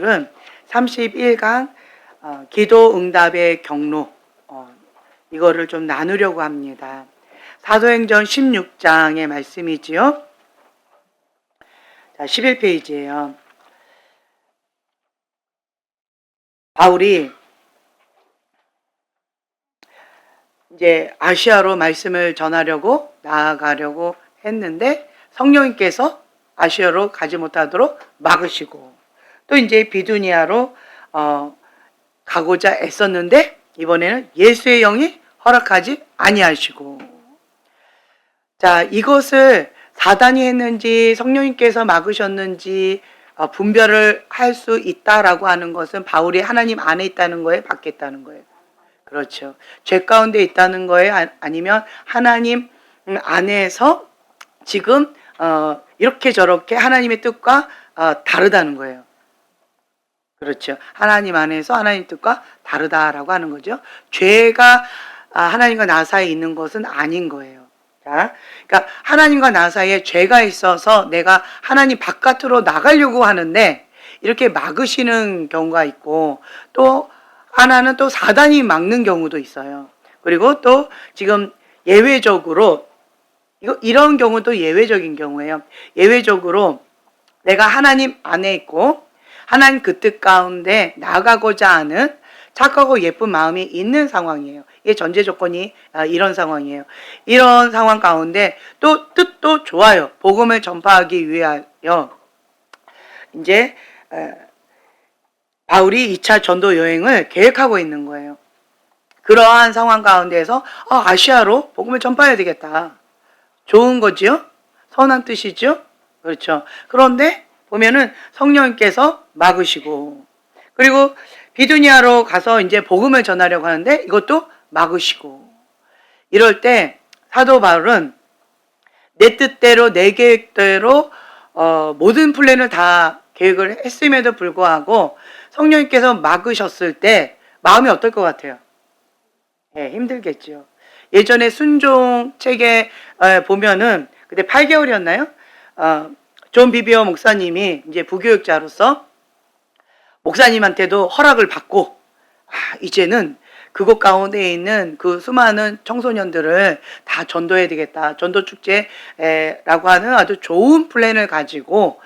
오늘은 31강 기도 응답의 경로 이거를 좀 나누려고 합니다. 사도행전 16장의 말씀이지요. 자, 11페이지예요. 바울이 이제 아시아로 말씀을 전하려고 나아가려고 했는데 성령님께서 아시아로 가지 못하도록 막으시고, 또 이제 비두니아로 가고자 애썼는데 이번에는 예수의 영이 허락하지 아니하시고, 자, 이것을 사단이 했는지 성령님께서 막으셨는지 분별을 할 수 있다라고 하는 것은 바울이 하나님 안에 있다는 거에 받겠다는 거예요. 그렇죠. 죄 가운데 있다는 거예요? 아니면 하나님 안에서 지금 이렇게 저렇게 하나님의 뜻과 다르다는 거예요. 그렇죠. 하나님 안에서 하나님 뜻과 다르다라고 하는 거죠. 죄가 하나님과 나 사이에 있는 것은 아닌 거예요. 자, 그러니까 하나님과 나 사이에 죄가 있어서 내가 하나님 바깥으로 나가려고 하는데 이렇게 막으시는 경우가 있고, 또 하나는 또 사단이 막는 경우도 있어요. 그리고 또 지금 예외적으로 이런 경우도 예외적인 경우예요. 예외적으로 내가 하나님 안에 있고 하나님 그 뜻 가운데 나가고자 하는 착하고 예쁜 마음이 있는 상황이에요. 이게 전제 조건이 이런 상황이에요. 이런 상황 가운데 또 뜻도 좋아요. 복음을 전파하기 위하여 이제 바울이 2차 전도 여행을 계획하고 있는 거예요. 그러한 상황 가운데에서 아시아로 복음을 전파해야 되겠다. 좋은 거지요? 선한 뜻이죠? 그렇죠. 그런데 보면은 성령님께서 막으시고, 그리고 비두니아로 가서 이제 복음을 전하려고 하는데 이것도 막으시고, 이럴 때 사도 바울은 내 뜻대로 내 계획대로 모든 플랜을 다 계획을 했음에도 불구하고 성령님께서 막으셨을 때 마음이 어떨 것 같아요? 힘들겠죠. 예전에 순종 책에 보면은 그때 8개월이었나요? 존 비비어 목사님이 이제 부교육자로서 목사님한테도 허락을 받고 이제는 그곳 가운데 있는 그 수많은 청소년들을 다 전도해야 되겠다. 전도 축제라고 하는 아주 좋은 플랜을 가지고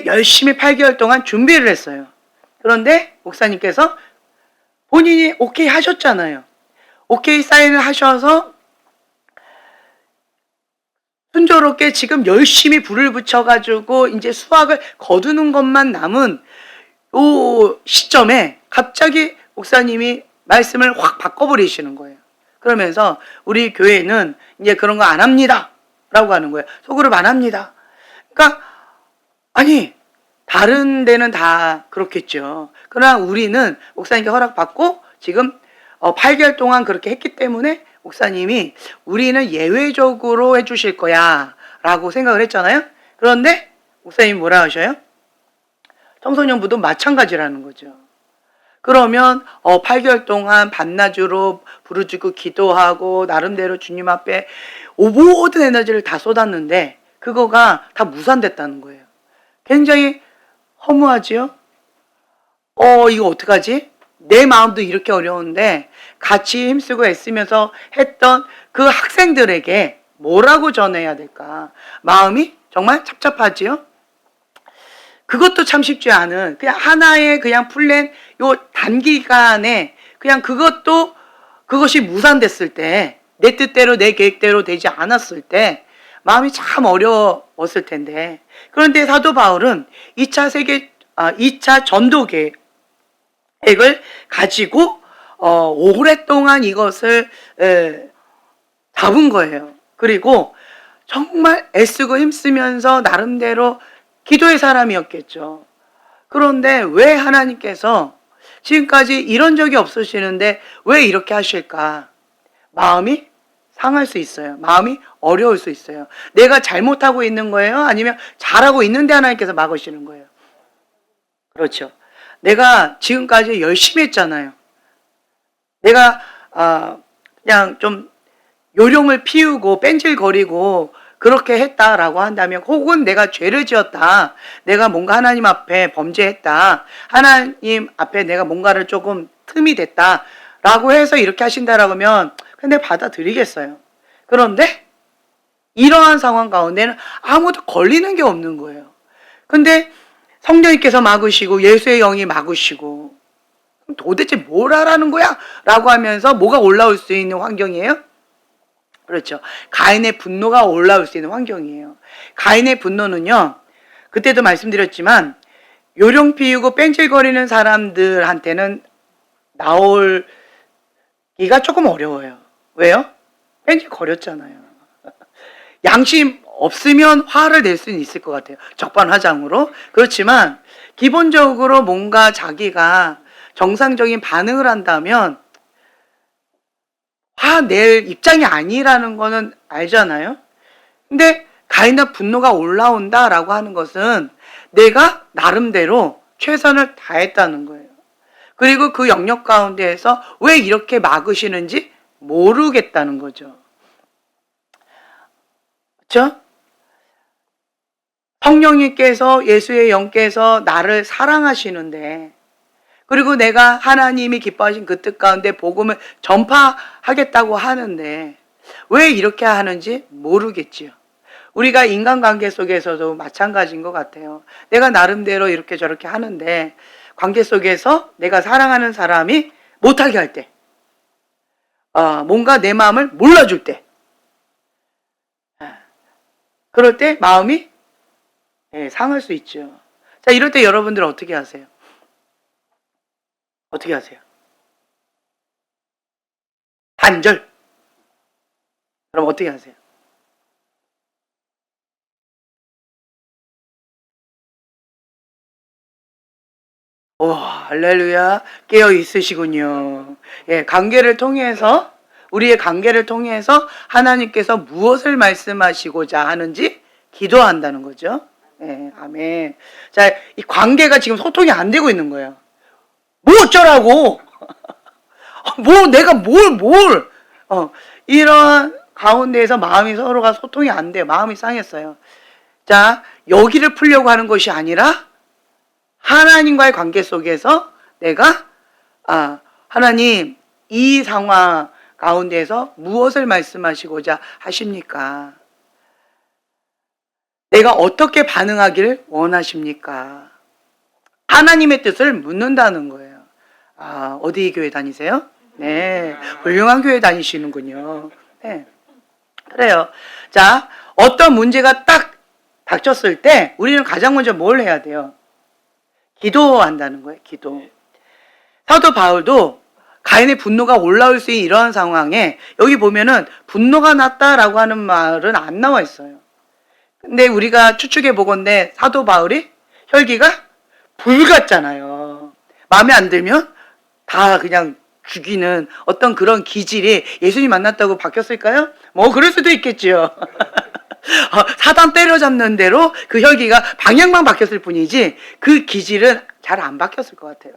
열심히 8개월 동안 준비를 했어요. 그런데 목사님께서 본인이 오케이 하셨잖아요. 오케이 사인을 하셔서 순조롭게 지금 열심히 불을 붙여가지고 이제 수확을 거두는 것만 남은 이 시점에 갑자기 목사님이 말씀을 확 바꿔버리시는 거예요. 그러면서 우리 교회는 이제 그런 거 안 합니다 라고 하는 거예요. 소그룹 안 합니다. 그러니까 아니, 다른 데는 다 그렇겠죠. 그러나 우리는 목사님께 허락받고 지금 8개월 동안 그렇게 했기 때문에 목사님이 우리는 예외적으로 해주실 거야 라고 생각을 했잖아요. 그런데 목사님이 뭐라 하셔요? 청소년부도 마찬가지라는 거죠. 그러면 8개월 동안 반나주로 부르짖고 기도하고 나름대로 주님 앞에 모든 에너지를 다 쏟았는데 그거가 다 무산됐다는 거예요. 굉장히 허무하지요? 이거 어떡하지? 내 마음도 이렇게 어려운데 같이 힘쓰고 애쓰면서 했던 그 학생들에게 뭐라고 전해야 될까? 마음이 정말 찹찹하지요? 그것도 참 쉽지 않은, 그냥 하나의 그냥 플랜, 요 단기간에 그냥 그것이 무산됐을 때, 내 뜻대로 내 계획대로 되지 않았을 때 마음이 참 어려웠을 텐데, 그런데 사도 바울은 2차 전도 계획을 가지고 오랫동안 이것을 잡은 거예요. 그리고 정말 애쓰고 힘쓰면서 나름대로 기도의 사람이었겠죠. 그런데 왜 하나님께서 지금까지 이런 적이 없으시는데 왜 이렇게 하실까? 마음이 상할 수 있어요. 마음이 어려울 수 있어요. 내가 잘못하고 있는 거예요? 아니면 잘하고 있는데 하나님께서 막으시는 거예요? 그렇죠. 내가 지금까지 열심히 했잖아요. 내가 그냥 좀 요령을 피우고 뺀질거리고 그렇게 했다라고 한다면, 혹은 내가 죄를 지었다, 내가 뭔가 하나님 앞에 범죄했다, 하나님 앞에 내가 뭔가를 조금 틈이 됐다라고 해서 이렇게 하신다라고 하면 근데 받아들이겠어요. 그런데 이러한 상황 가운데는 아무도 걸리는 게 없는 거예요. 근데 성령님께서 막으시고 예수의 영이 막으시고 도대체 뭘 하라는 거야? 라고 하면서 뭐가 올라올 수 있는 환경이에요? 그렇죠. 가인의 분노가 올라올 수 있는 환경이에요. 가인의 분노는요, 그때도 말씀드렸지만 요령 피우고 뺀질거리는 사람들한테는 나올기가 조금 어려워요. 왜요? 뺀질거렸잖아요. 양심 없으면 화를 낼 수는 있을 것 같아요. 적반하장으로. 그렇지만 기본적으로 뭔가 자기가 정상적인 반응을 한다면 화낼 입장이 아니라는 거는 알잖아요. 근데 가인의 분노가 올라온다라고 하는 것은 내가 나름대로 최선을 다했다는 거예요. 그리고 그 영역 가운데에서 왜 이렇게 막으시는지 모르겠다는 거죠. 그렇죠? 성령님께서, 예수의 영께서 나를 사랑하시는데, 그리고 내가 하나님이 기뻐하신 그 뜻 가운데 복음을 전파하겠다고 하는데 왜 이렇게 하는지 모르겠지요. 우리가 인간관계 속에서도 마찬가지인 것 같아요. 내가 나름대로 이렇게 저렇게 하는데 관계 속에서 내가 사랑하는 사람이 못하게 할 때, 뭔가 내 마음을 몰라줄 때, 그럴 때 마음이 상할 수 있죠. 자, 이럴 때 여러분들 어떻게 하세요? 어떻게 하세요? 단절. 그럼 어떻게 하세요? 오, 할렐루야. 깨어 있으시군요. 예, 관계를 통해서, 우리의 관계를 통해서 하나님께서 무엇을 말씀하시고자 하는지 기도한다는 거죠. 예, 아멘. 자, 이 관계가 지금 소통이 안 되고 있는 거예요. 뭐 어쩌라고! 내가 이런 가운데에서 마음이 서로가 소통이 안 돼요. 마음이 상했어요. 자, 여기를 풀려고 하는 것이 아니라 하나님과의 관계 속에서 내가, 하나님, 이 상황 가운데에서 무엇을 말씀하시고자 하십니까? 내가 어떻게 반응하기를 원하십니까? 하나님의 뜻을 묻는다는 거예요. 어디 교회 다니세요? 네, 훌륭한 교회 다니시는군요. 네, 그래요. 자, 어떤 문제가 딱 닥쳤을 때 우리는 가장 먼저 뭘 해야 돼요? 기도한다는 거예요. 기도. 사도 바울도 가인의 분노가 올라올 수 있는 이러한 상황에 여기 보면은 분노가 났다라고 하는 말은 안 나와 있어요. 근데 우리가 추측해 보건대 사도 바울이 혈기가 불 같잖아요. 마음에 안 들면 다 그냥 죽이는 어떤 그런 기질이 예수님 만났다고 바뀌었을까요? 뭐 그럴 수도 있겠죠. 사단 때려잡는 대로 그 혈기가 방향만 바뀌었을 뿐이지 그 기질은 잘 안 바뀌었을 것 같아요.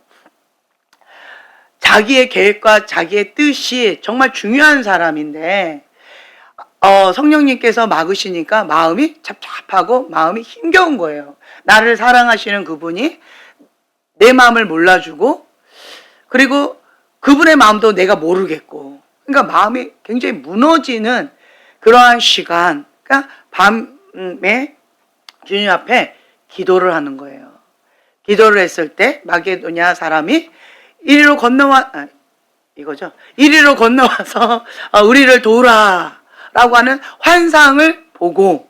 자기의 계획과 자기의 뜻이 정말 중요한 사람인데 성령님께서 막으시니까 마음이 잡잡하고 마음이 힘겨운 거예요. 나를 사랑하시는 그분이 내 마음을 몰라주고 그리고 그분의 마음도 내가 모르겠고 그러니까 마음이 굉장히 무너지는 그러한 시간, 그러니까 밤에 주님 앞에 기도를 하는 거예요. 기도를 했을 때 마게도냐 사람이 이리로 건너와서 우리를 도우라 라고 하는 환상을 보고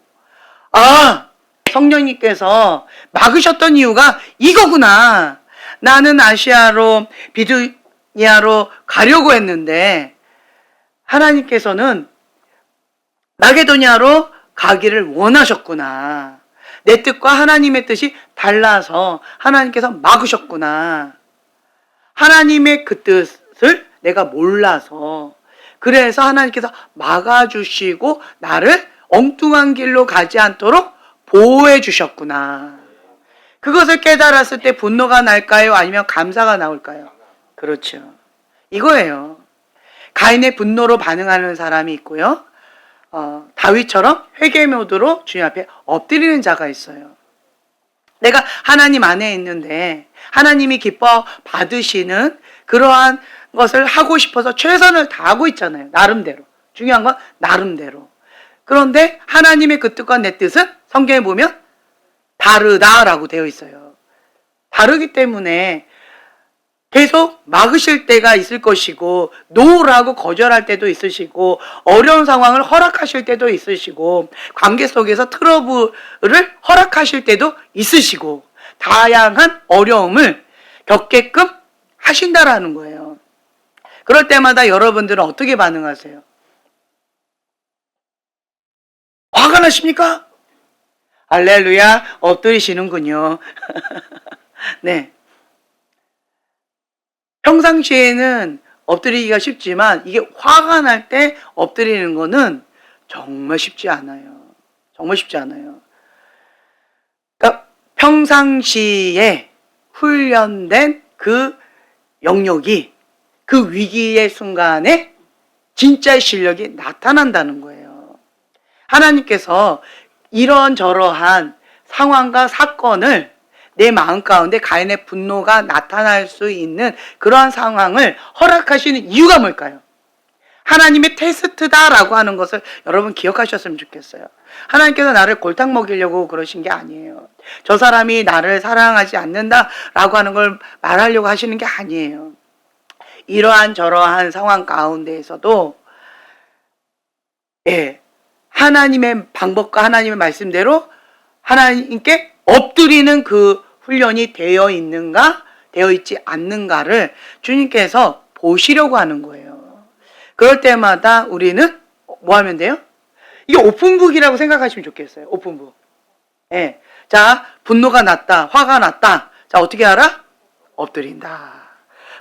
성령님께서 막으셨던 이유가 이거구나. 나는 아시아로 비두니아로 가려고 했는데 하나님께서는 마게도냐로 가기를 원하셨구나. 내 뜻과 하나님의 뜻이 달라서 하나님께서 막으셨구나. 하나님의 그 뜻을 내가 몰라서 그래서 하나님께서 막아주시고 나를 엉뚱한 길로 가지 않도록 보호해 주셨구나. 그것을 깨달았을 때 분노가 날까요? 아니면 감사가 나올까요? 그렇죠. 이거예요. 가인의 분노로 반응하는 사람이 있고요. 다윗처럼 회개 모드로 주님 앞에 엎드리는 자가 있어요. 내가 하나님 안에 있는데 하나님이 기뻐 받으시는 그러한 것을 하고 싶어서 최선을 다하고 있잖아요. 나름대로. 중요한 건 나름대로. 그런데 하나님의 그 뜻과 내 뜻은 성경에 보면 다르다라고 되어 있어요. 다르기 때문에 계속 막으실 때가 있을 것이고, 노라고 거절할 때도 있으시고, 어려운 상황을 허락하실 때도 있으시고, 관계 속에서 트러블을 허락하실 때도 있으시고, 다양한 어려움을 겪게끔 하신다라는 거예요. 그럴 때마다 여러분들은 어떻게 반응하세요? 화가 나십니까? 할렐루야, 엎드리시는군요. 네. 평상시에는 엎드리기가 쉽지만 이게 화가 날 때 엎드리는 거는 정말 쉽지 않아요. 정말 쉽지 않아요. 그러니까 평상시에 훈련된 그 영역이 그 위기의 순간에 진짜 실력이 나타난다는 거예요. 하나님께서 이런저러한 상황과 사건을 내 마음 가운데 가인의 분노가 나타날 수 있는 그러한 상황을 허락하시는 이유가 뭘까요? 하나님의 테스트다라고 하는 것을 여러분 기억하셨으면 좋겠어요. 하나님께서 나를 골탕 먹이려고 그러신 게 아니에요. 저 사람이 나를 사랑하지 않는다라고 하는 걸 말하려고 하시는 게 아니에요. 이러한 저러한 상황 가운데에서도 하나님의 방법과 하나님의 말씀대로 하나님께 엎드리는 그 훈련이 되어 있는가, 되어 있지 않는가를 주님께서 보시려고 하는 거예요. 그럴 때마다 우리는 뭐 하면 돼요? 이게 오픈북이라고 생각하시면 좋겠어요. 오픈북. 자, 분노가 났다, 화가 났다. 자, 어떻게 알아? 엎드린다.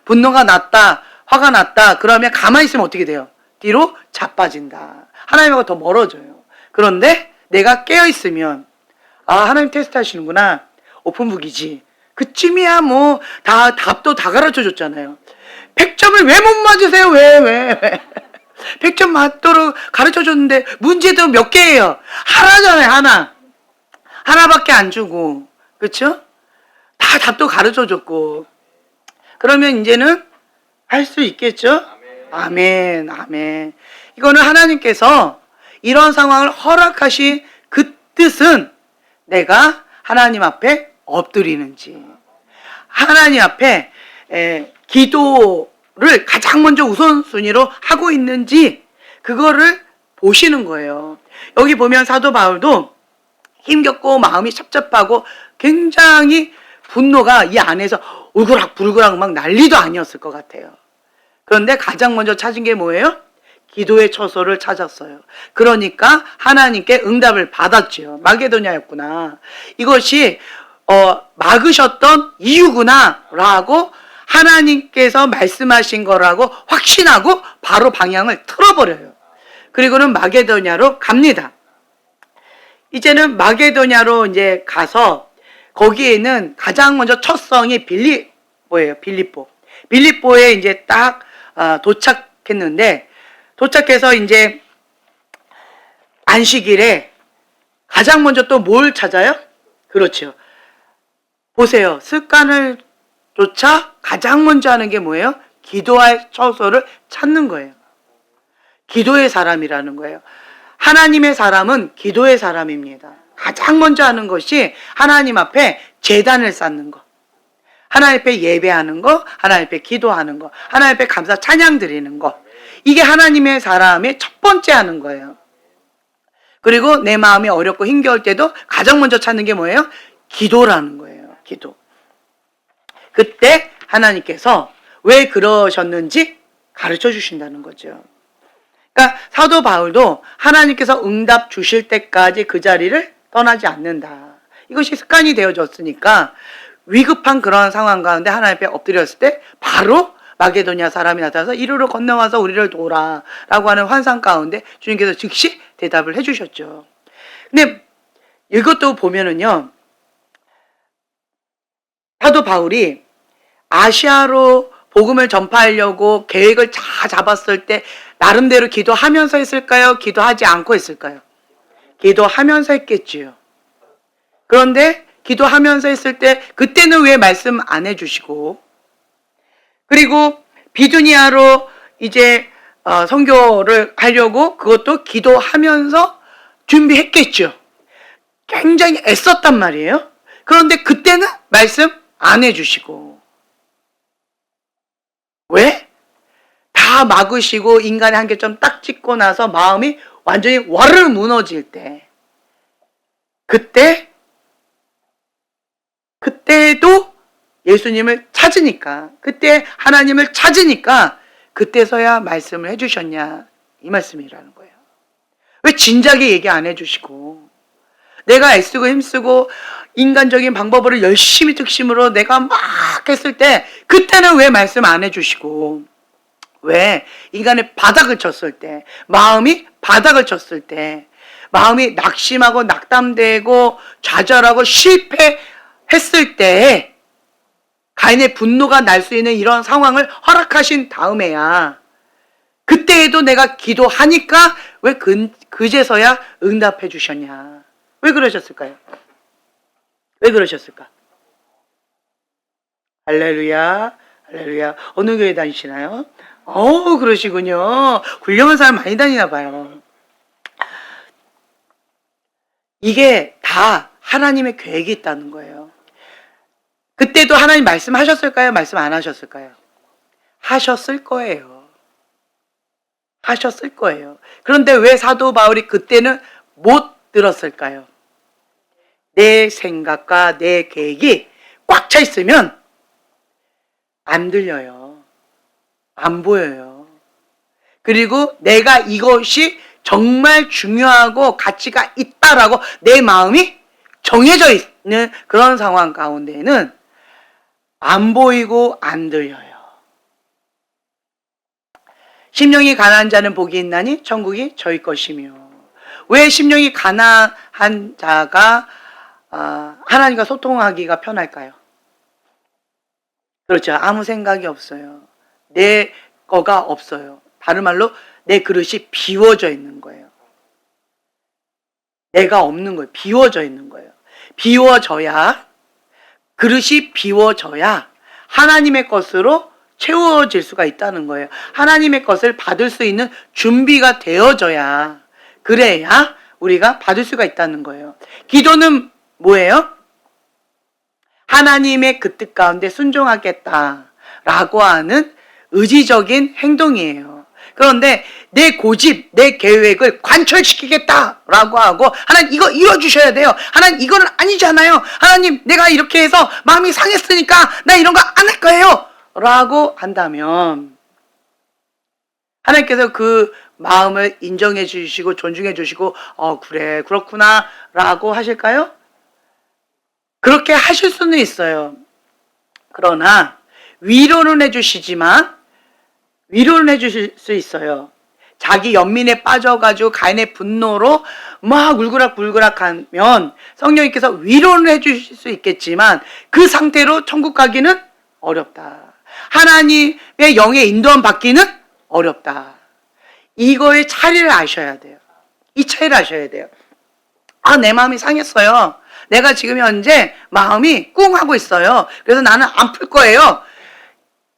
분노가 났다, 화가 났다. 그러면 가만히 있으면 어떻게 돼요? 뒤로 자빠진다. 하나님하고 더 멀어져요. 그런데 내가 깨어있으면 하나님 테스트 하시는구나. 오픈북이지. 그쯤이야 뭐 다 답도 다 가르쳐 줬잖아요. 100점을 왜 못 맞으세요? 왜? 100점 맞도록 가르쳐 줬는데 문제도 몇 개예요? 하나잖아요. 하나밖에 안 주고. 그렇죠? 다 답도 가르쳐 줬고. 그러면 이제는 할 수 있겠죠? 아멘. 이거는 하나님께서 이런 상황을 허락하신 그 뜻은 내가 하나님 앞에 엎드리는지, 하나님 앞에 기도를 가장 먼저 우선순위로 하고 있는지 그거를 보시는 거예요. 여기 보면 사도 바울도 힘겹고 마음이 찹찹하고 굉장히 분노가 이 안에서 울그락불그락 막 난리도 아니었을 것 같아요. 그런데 가장 먼저 찾은 게 뭐예요? 기도의 처소를 찾았어요. 그러니까 하나님께 응답을 받았죠. 마게도냐였구나. 이것이 막으셨던 이유구나 라고 하나님께서 말씀하신 거라고 확신하고 바로 방향을 틀어버려요. 그리고는 마게도냐로 갑니다. 이제는 마게도냐로 이제 가서 거기에는 가장 먼저 첫 성이 빌립보예요. 빌립보에 이제 딱 도착했는데, 도착해서 이제 안식일에 가장 먼저 또 뭘 찾아요? 그렇죠. 보세요. 습관을 쫓아 가장 먼저 하는 게 뭐예요? 기도의 처소를 찾는 거예요. 기도의 사람이라는 거예요. 하나님의 사람은 기도의 사람입니다. 가장 먼저 하는 것이 하나님 앞에 제단을 쌓는 거, 하나님 앞에 예배하는 거, 하나님 앞에 기도하는 거, 하나님 앞에 감사 찬양 드리는 거, 이게 하나님의 사람의 첫 번째 하는 거예요. 그리고 내 마음이 어렵고 힘겨울 때도 가장 먼저 찾는 게 뭐예요? 기도라는 거예요. 기도. 그때 하나님께서 왜 그러셨는지 가르쳐 주신다는 거죠. 그러니까 사도 바울도 하나님께서 응답 주실 때까지 그 자리를 떠나지 않는다. 이것이 습관이 되어졌으니까 위급한 그런 상황 가운데 하나님 앞에 엎드렸을 때 바로 마게도냐 사람이 나타나서 이리로 건너와서 우리를 도우라 라고 하는 환상 가운데 주님께서 즉시 대답을 해주셨죠. 근데 이것도 보면은요, 사도 바울이 아시아로 복음을 전파하려고 계획을 다 잡았을 때 나름대로 기도하면서 했을까요? 기도하지 않고 했을까요? 기도하면서 했겠지요. 그런데 기도하면서 했을 때 그때는 왜 말씀 안 해주시고, 그리고 비두니아로 이제 선교를 하려고 그것도 기도하면서 준비했겠죠. 굉장히 애썼단 말이에요. 그런데 그때는 말씀 안 해주시고, 왜? 다 막으시고 인간의 한계점 딱 찍고 나서 마음이 완전히 와르르 무너질 때, 그때도 예수님을 찾으니까, 그때 하나님을 찾으니까 그때서야 말씀을 해주셨냐, 이 말씀이라는 거예요. 왜 진작에 얘기 안 해주시고, 내가 애쓰고 힘쓰고 인간적인 방법으로 열심히 특심으로 내가 막 했을 때 그때는 왜 말씀 안 해주시고, 왜 인간의 바닥을 쳤을 때, 마음이 바닥을 쳤을 때, 마음이 낙심하고 낙담되고 좌절하고 실패했을 때 가인의 분노가 날 수 있는 이런 상황을 허락하신 다음에야, 그때에도 내가 기도하니까 왜 그제서야 응답해 주셨냐. 왜 그러셨을까요? 왜 그러셨을까? 할렐루야, 할렐루야. 어느 교회 다니시나요? 그러시군요. 훌륭한 사람 많이 다니나 봐요. 이게 다 하나님의 계획이 있다는 거예요. 그때도 하나님 말씀하셨을까요? 말씀 안 하셨을까요? 하셨을 거예요. 하셨을 거예요. 그런데 왜 사도 바울이 그때는 못 들었을까요? 내 생각과 내 계획이 꽉 차 있으면 안 들려요. 안 보여요. 그리고 내가 이것이 정말 중요하고 가치가 있다라고 내 마음이 정해져 있는 그런 상황 가운데는 안 보이고 안 들려요. 심령이 가난한 자는 복이 있나니 천국이 저희 것이며. 왜 심령이 가난한 자가 하나님과 소통하기가 편할까요? 그렇죠. 아무 생각이 없어요. 내 거가 없어요. 다른 말로 내 그릇이 비워져 있는 거예요. 내가 없는 거예요. 비워져 있는 거예요. 비워져야, 그릇이 비워져야 하나님의 것으로 채워질 수가 있다는 거예요. 하나님의 것을 받을 수 있는 준비가 되어져야, 그래야 우리가 받을 수가 있다는 거예요. 기도는 뭐예요? 하나님의 그 뜻 가운데 순종하겠다라고 하는 의지적인 행동이에요. 그런데 내 고집, 내 계획을 관철시키겠다라고 하고, 하나님 이거 이뤄주셔야 돼요. 하나님 이거는 아니잖아요. 하나님 내가 이렇게 해서 마음이 상했으니까 나 이런 거 안 할 거예요 라고 한다면 하나님께서 그 마음을 인정해 주시고 존중해 주시고 그래 그렇구나 라고 하실까요? 그렇게 하실 수는 있어요. 그러나 위로는 해주시지만, 위로는 해주실 수 있어요. 자기 연민에 빠져가지고 가인의 분노로 막 울그락불그락 하면 성령님께서 위로는 해주실 수 있겠지만 그 상태로 천국 가기는 어렵다. 하나님의 영의 인도함 받기는 어렵다. 이거의 차이를 아셔야 돼요. 이 차이를 아셔야 돼요. 내 마음이 상했어요. 내가 지금 현재 마음이 꿍 하고 있어요. 그래서 나는 안 풀 거예요.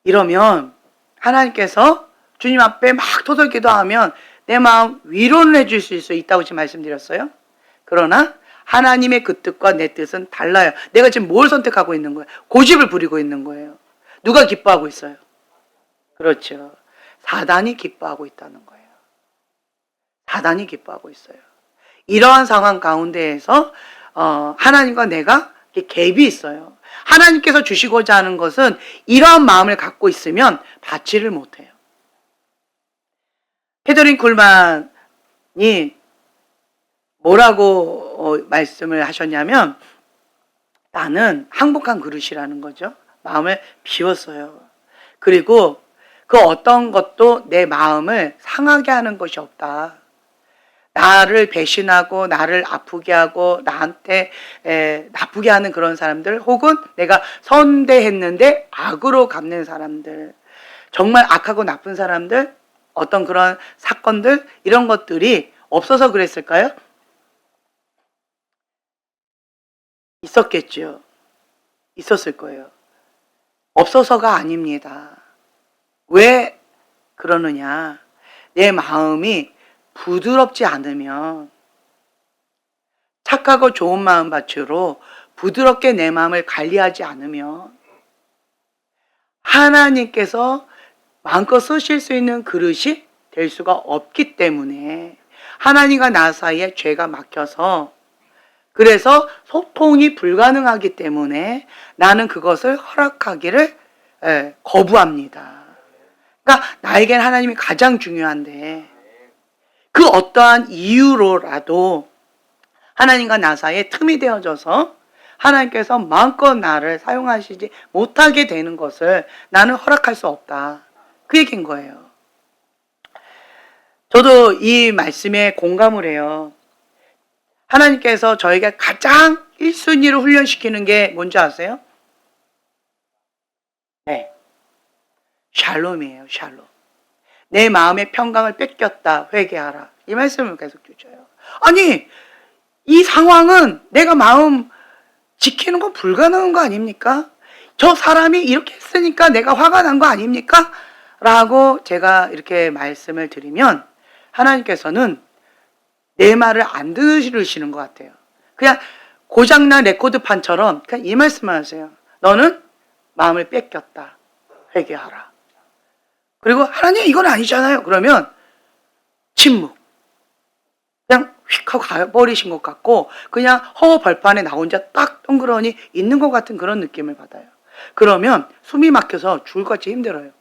이러면 하나님께서 주님 앞에 막 토설기도하면 내 마음 위로는 해줄 수 있다고 지금 말씀드렸어요. 그러나 하나님의 그 뜻과 내 뜻은 달라요. 내가 지금 뭘 선택하고 있는 거예요? 고집을 부리고 있는 거예요. 누가 기뻐하고 있어요? 그렇죠. 사단이 기뻐하고 있다는 거예요. 사단이 기뻐하고 있어요. 이러한 상황 가운데에서 하나님과 내가 갭이 있어요. 하나님께서 주시고자 하는 것은 이러한 마음을 갖고 있으면 받지를 못해요. 캐더린 쿨만이 뭐라고 말씀을 하셨냐면, 나는 항복한 그릇이라는 거죠. 마음을 비웠어요. 그리고 그 어떤 것도 내 마음을 상하게 하는 것이 없다. 나를 배신하고 나를 아프게 하고 나한테 나쁘게 하는 그런 사람들, 혹은 내가 선대했는데 악으로 갚는 사람들, 정말 악하고 나쁜 사람들, 어떤 그런 사건들 이런 것들이 없어서 그랬을까요? 있었겠죠. 있었을 거예요. 없어서가 아닙니다. 왜 그러느냐? 내 마음이 부드럽지 않으면, 착하고 좋은 마음밭으로 부드럽게 내 마음을 관리하지 않으면 하나님께서 마음껏 쓰실 수 있는 그릇이 될 수가 없기 때문에, 하나님과 나 사이에 죄가 막혀서, 그래서 소통이 불가능하기 때문에 나는 그것을 허락하기를 거부합니다. 그러니까 나에겐 하나님이 가장 중요한데, 그 어떠한 이유로라도 하나님과 나 사이에 틈이 되어져서 하나님께서 마음껏 나를 사용하시지 못하게 되는 것을 나는 허락할 수 없다. 그 얘기인 거예요. 저도 이 말씀에 공감을 해요. 하나님께서 저에게 가장 1순위로 훈련시키는 게 뭔지 아세요? 네. 샬롬이에요. 샬롬. 내 마음의 평강을 뺏겼다. 회개하라. 이 말씀을 계속 주셔요. 아니, 이 상황은 내가 마음 지키는 건 불가능한 거 아닙니까? 저 사람이 이렇게 했으니까 내가 화가 난 거 아닙니까? 라고 제가 이렇게 말씀을 드리면 하나님께서는 내 말을 안 들으시는 것 같아요. 그냥 고장난 레코드판처럼 그냥 이 말씀만 하세요. 너는 마음을 뺏겼다. 회개하라. 그리고 하나님 이건 아니잖아요. 그러면 침묵. 그냥 휙 하고 가버리신 것 같고 그냥 허허벌판에 나 혼자 딱 덩그러니 있는 것 같은 그런 느낌을 받아요. 그러면 숨이 막혀서 죽을 것 같이 힘들어요.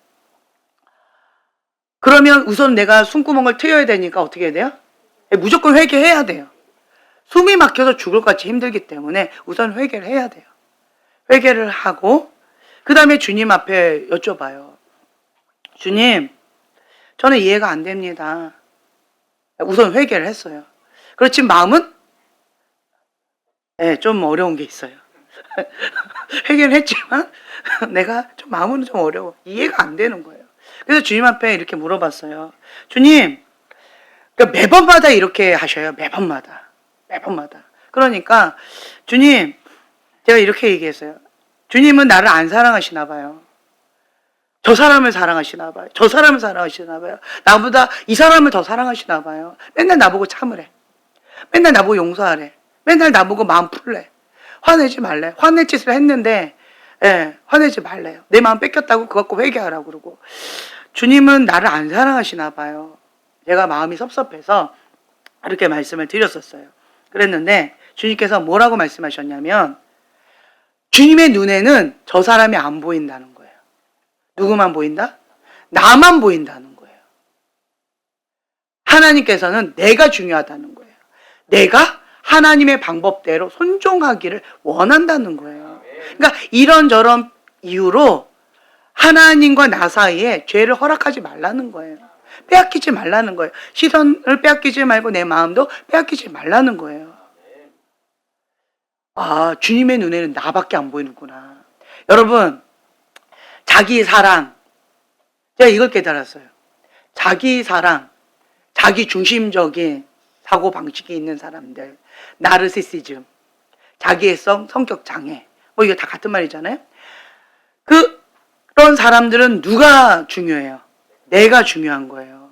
그러면 우선 내가 숨구멍을 트여야 되니까 어떻게 해야 돼요? 무조건 회개해야 돼요. 숨이 막혀서 죽을 것 같이 힘들기 때문에 우선 회개를 해야 돼요. 회개를 하고 그 다음에 주님 앞에 여쭤봐요. 주님, 저는 이해가 안 됩니다. 우선 회개를 했어요. 그렇지만 마음은 좀 어려운 게 있어요. 회개를 했지만 내가 좀 마음은 좀 어려워. 이해가 안 되는 거예요. 그래서 주님 앞에 이렇게 물어봤어요. 주님, 그러니까 매번마다 이렇게 하셔요. 매번마다. 그러니까 주님, 제가 이렇게 얘기했어요. 주님은 나를 안 사랑하시나 봐요. 저 사람을 사랑하시나 봐요. 저 사람을 사랑하시나 봐요. 나보다 이 사람을 더 사랑하시나 봐요. 맨날 나보고 참으래. 맨날 나보고 용서하래. 맨날 나보고 마음 풀래. 화내지 말래. 화낼 짓을 했는데 화내지 말래요. 내 마음 뺏겼다고 그거 갖고 회개하라고 그러고. 주님은 나를 안 사랑하시나 봐요. 제가 마음이 섭섭해서 이렇게 말씀을 드렸었어요. 그랬는데 주님께서 뭐라고 말씀하셨냐면 주님의 눈에는 저 사람이 안 보인다는 거예요. 누구만 보인다? 나만 보인다는 거예요. 하나님께서는 내가 중요하다는 거예요. 내가 하나님의 방법대로 순종하기를 원한다는 거예요. 그러니까 이런저런 이유로 하나님과 나 사이에 죄를 허락하지 말라는 거예요. 빼앗기지 말라는 거예요. 시선을 빼앗기지 말고 내 마음도 빼앗기지 말라는 거예요. 아, 주님의 눈에는 나밖에 안 보이는구나. 여러분, 자기 사랑. 제가 이걸 깨달았어요. 자기 사랑, 자기 중심적인 사고 방식이 있는 사람들, 나르시시즘, 자기애성, 성격 장애, 뭐 이게 다 같은 말이잖아요. 그런 사람들은 누가 중요해요? 내가 중요한 거예요.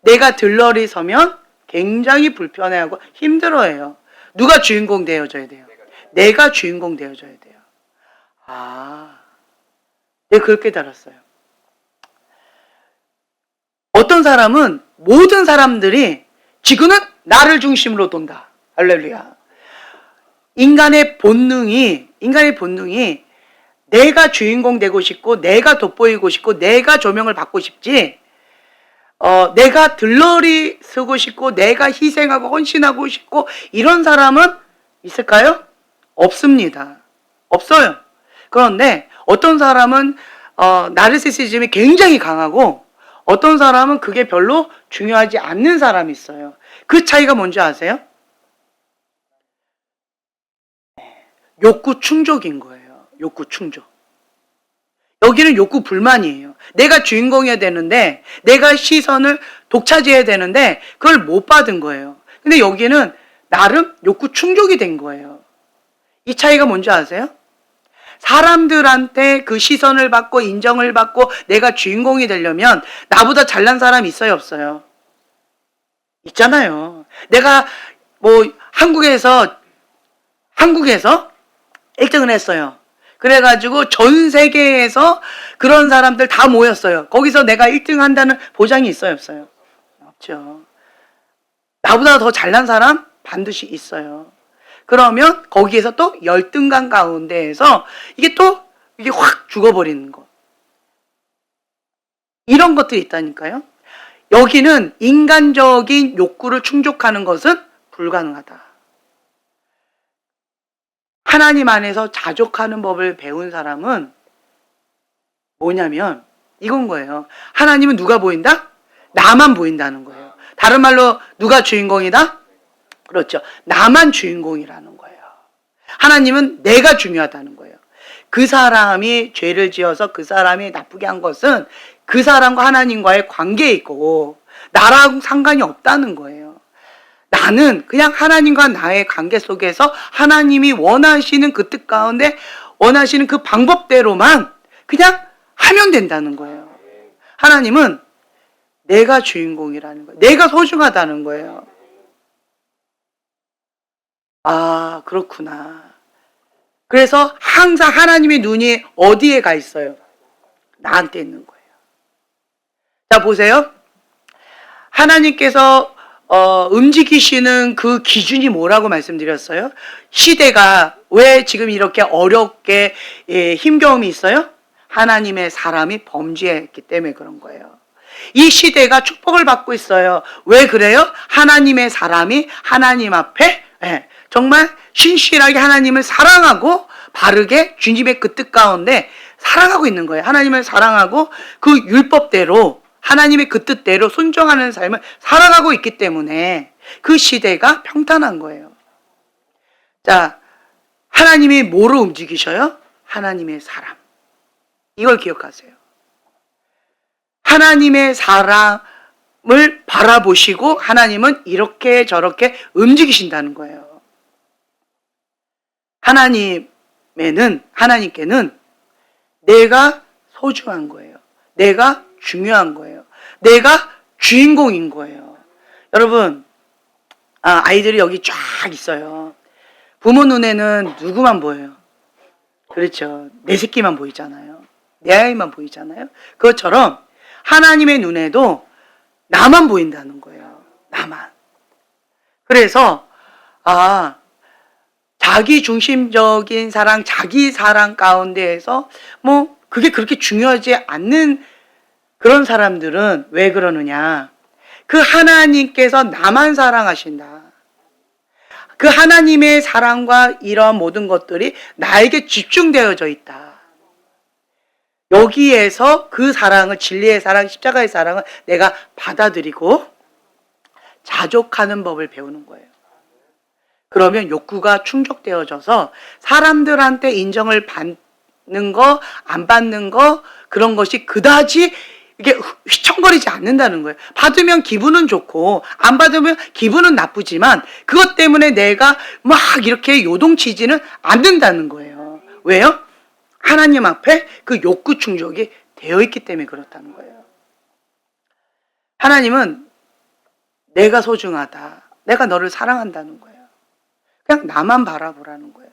내가 들러리 서면 굉장히 불편해하고 힘들어해요. 누가 주인공 되어줘야 돼요? 내가 주인공 되어줘야 돼요. 아, 내가 그걸 깨달았어요. 어떤 사람은 모든 사람들이 지구는 나를 중심으로 돈다. 할렐루야. 인간의 본능이 내가 주인공 되고 싶고 내가 돋보이고 싶고 내가 조명을 받고 싶지 내가 들러리 쓰고 싶고 내가 희생하고 헌신하고 싶고 이런 사람은 있을까요? 없습니다. 없어요. 그런데 어떤 사람은 나르시시즘이 굉장히 강하고 어떤 사람은 그게 별로 중요하지 않는 사람이 있어요. 그 차이가 뭔지 아세요? 욕구 충족인 거예요. 욕구 충족. 여기는 욕구 불만이에요. 내가 주인공이어야 되는데, 내가 시선을 독차지해야 되는데 그걸 못 받은 거예요. 근데 여기는 나름 욕구 충족이 된 거예요. 이 차이가 뭔지 아세요? 사람들한테 그 시선을 받고 인정을 받고 내가 주인공이 되려면 나보다 잘난 사람 있어요, 없어요? 있잖아요. 내가 뭐 한국에서 1등을 했어요. 그래가지고 전 세계에서 그런 사람들 다 모였어요. 거기서 내가 1등 한다는 보장이 있어요, 없어요? 없죠. 나보다 더 잘난 사람 반드시 있어요. 그러면 거기에서 또 열등감 가운데에서 이게 확 죽어버리는 거. 이런 것들이 있다니까요. 여기는 인간적인 욕구를 충족하는 것은 불가능하다. 하나님 안에서 자족하는 법을 배운 사람은 뭐냐면 이건 거예요. 하나님은 누가 보인다? 나만 보인다는 거예요. 다른 말로 누가 주인공이다? 그렇죠. 나만 주인공이라는 거예요. 하나님은 내가 중요하다는 거예요. 그 사람이 죄를 지어서 그 사람이 나쁘게 한 것은 그 사람과 하나님과의 관계에 있고 나랑 상관이 없다는 거예요. 나는 그냥 하나님과 나의 관계 속에서 하나님이 원하시는 그 뜻 가운데 원하시는 그 방법대로만 그냥 하면 된다는 거예요. 하나님은 내가 주인공이라는 거예요. 내가 소중하다는 거예요. 아, 그렇구나. 그래서 항상 하나님의 눈이 어디에 가 있어요? 나한테 있는 거예요. 자, 보세요. 하나님께서 움직이시는 그 기준이 뭐라고 말씀드렸어요? 시대가 왜 지금 이렇게 어렵게 힘겨움이 있어요? 하나님의 사람이 범죄했기 때문에 그런 거예요. 이 시대가 축복을 받고 있어요. 왜 그래요? 하나님의 사람이 하나님 앞에 정말 신실하게 하나님을 사랑하고 바르게 주님의 그 뜻 가운데 살아가고 있는 거예요. 하나님을 사랑하고 그 율법대로 하나님의 그 뜻대로 순종하는 삶을 살아가고 있기 때문에 그 시대가 평탄한 거예요. 자, 하나님이 뭐로 움직이셔요? 하나님의 사람. 이걸 기억하세요. 하나님의 사람을 바라보시고 하나님은 이렇게 저렇게 움직이신다는 거예요. 하나님께는 내가 소중한 거예요. 내가 중요한 거예요. 내가 주인공인 거예요. 여러분, 아이들이 여기 쫙 있어요. 부모 눈에는 누구만 보여요? 그렇죠. 내 새끼만 보이잖아요. 내 아이만 보이잖아요. 그것처럼 하나님의 눈에도 나만 보인다는 거예요. 나만. 그래서 자기 중심적인 사랑, 자기 사랑 가운데에서 뭐 그게 그렇게 중요하지 않는 그런 사람들은 왜 그러느냐? 그 하나님께서 나만 사랑하신다. 그 하나님의 사랑과 이러한 모든 것들이 나에게 집중되어져 있다. 여기에서 그 사랑을, 진리의 사랑, 십자가의 사랑을 내가 받아들이고 자족하는 법을 배우는 거예요. 그러면 욕구가 충족되어져서 사람들한테 인정을 받는 거, 안 받는 거, 그런 것이 그다지 이게 휘청거리지 않는다는 거예요. 받으면 기분은 좋고 안 받으면 기분은 나쁘지만 그것 때문에 내가 막 이렇게 요동치지는 않는다는 거예요. 왜요? 하나님 앞에 그 욕구 충족이 되어 있기 때문에 그렇다는 거예요. 하나님은 내가 소중하다. 내가 너를 사랑한다는 거예요. 그냥 나만 바라보라는 거예요.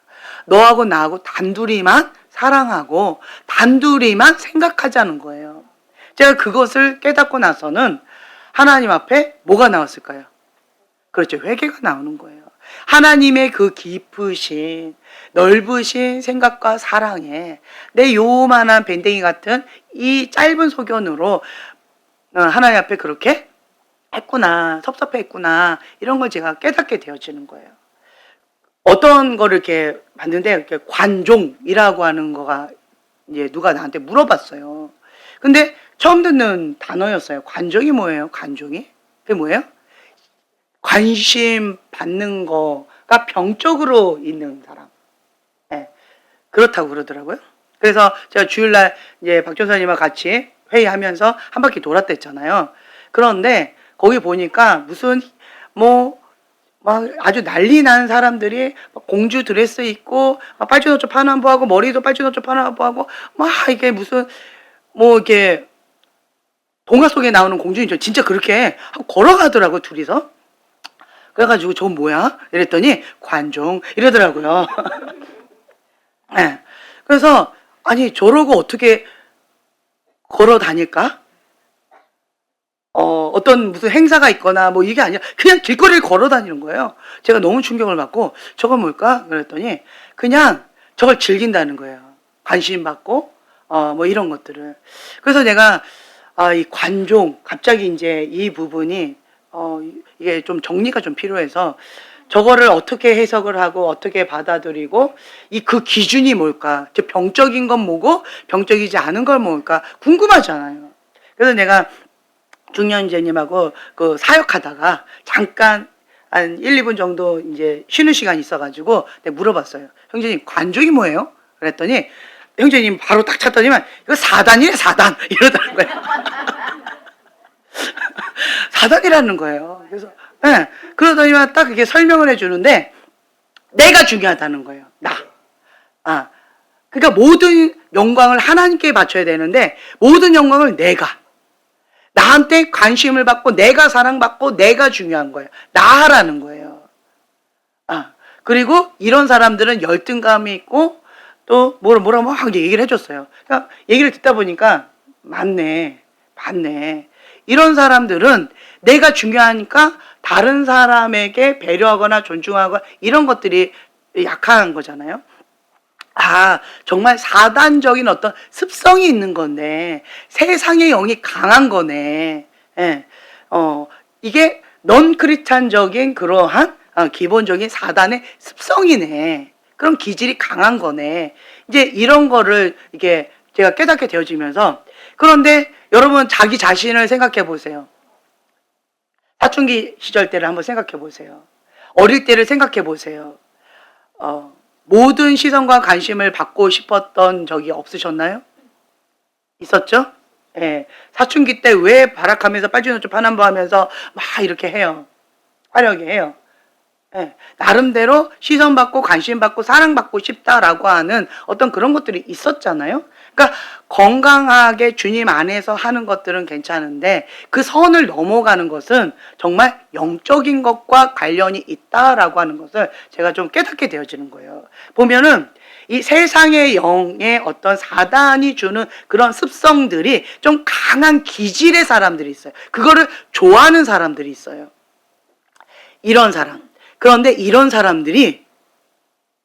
너하고 나하고 단둘이만 사랑하고 단둘이만 생각하자는 거예요. 제가 그것을 깨닫고 나서는 하나님 앞에 뭐가 나왔을까요? 그렇죠. 회개가 나오는 거예요. 하나님의 그 깊으신 넓으신 생각과 사랑에 내 요만한 밴댕이 같은 이 짧은 소견으로 하나님 앞에 그렇게 했구나, 섭섭했구나, 이런 걸 제가 깨닫게 되어지는 거예요. 어떤 거를 이렇게 봤는데 이렇게 관종이라고 하는 거가 이제 누가 나한테 물어봤어요. 근데 처음 듣는 단어였어요. 관종이 뭐예요? 관종이? 그게 뭐예요? 관심 받는 거가 병적으로 있는 사람. 네, 그렇다고 그러더라고요. 그래서 제가 주일날 이제 박 전사님과 같이 회의하면서 한 바퀴 돌았댔잖아요. 그런데 거기 보니까 무슨 뭐 막 아주 난리 난 사람들이 막 공주 드레스 입고 막 빨주노초 파남보하고 머리도 빨주노초 파남보하고 막 이게 무슨 뭐 이렇게 동화 속에 나오는 공주인 줄 진짜 그렇게 하고 걸어가더라고 둘이서. 그래가지고 저 뭐야? 이랬더니 관종 이러더라고요. 네. 그래서 아니 저러고 어떻게 걸어 다닐까? 어떤 무슨 행사가 있거나 뭐 이게 아니라 그냥 길거리를 걸어 다니는 거예요. 제가 너무 충격을 받고 저건 뭘까? 그랬더니 그냥 저걸 즐긴다는 거예요. 관심 받고 뭐 이런 것들을. 그래서 내가 이 관종 갑자기 이제 이 부분이 이게 좀 정리가 좀 필요해서 저거를 어떻게 해석을 하고 어떻게 받아들이고 그 기준이 뭘까? 즉 병적인 건 뭐고 병적이지 않은 건 뭘까? 궁금하잖아요. 그래서 내가 중년제님하고 그 사역하다가 잠깐 한 1, 2분 정도 이제 쉬는 시간이 있어가지고 내가 물어봤어요. 형제님 관종이 뭐예요? 그랬더니 형제님 바로 딱 찾더니만 이거 사단이래 사단 이러더라고요. 사단이라는 거예요. 그래서 네, 그러더니만 딱 이렇게 설명을 해주는데 내가 중요하다는 거예요. 나. 그러니까 모든 영광을 하나님께 바쳐야 되는데 모든 영광을 내가 나한테 관심을 받고 내가 사랑받고 내가 중요한 거예요. 나라는 거예요. 그리고 이런 사람들은 열등감이 있고 또 뭐라 막 얘기를 해줬어요. 그러니까 얘기를 듣다 보니까 맞네. 이런 사람들은 내가 중요하니까 다른 사람에게 배려하거나 존중하거나 이런 것들이 약한 거잖아요. 정말 사단적인 어떤 습성이 있는 건데 세상의 영이 강한 거네. 예. 이게 넌 크리스찬적인 그러한 기본적인 사단의 습성이네. 그런 기질이 강한 거네. 이제 이런 거를 이게 제가 깨닫게 되어지면서 그런데 여러분 자기 자신을 생각해 보세요. 사춘기 시절 때를 한번 생각해 보세요. 어릴 때를 생각해 보세요. 모든 시선과 관심을 받고 싶었던 적이 없으셨나요? 있었죠? 예. 사춘기 때 왜 발악하면서 빨주노초 파남보 하면서 막 이렇게 해요. 화려하게 해요. 예. 나름대로 시선받고 관심받고 사랑받고 싶다라고 하는 어떤 그런 것들이 있었잖아요. 그러니까 건강하게 주님 안에서 하는 것들은 괜찮은데 그 선을 넘어가는 것은 정말 영적인 것과 관련이 있다라고 하는 것을 제가 좀 깨닫게 되어지는 거예요. 보면은 이 세상의 영의 어떤 사단이 주는 그런 습성들이 좀 강한 기질의 사람들이 있어요. 그거를 좋아하는 사람들이 있어요. 이런 사람. 그런데 이런 사람들이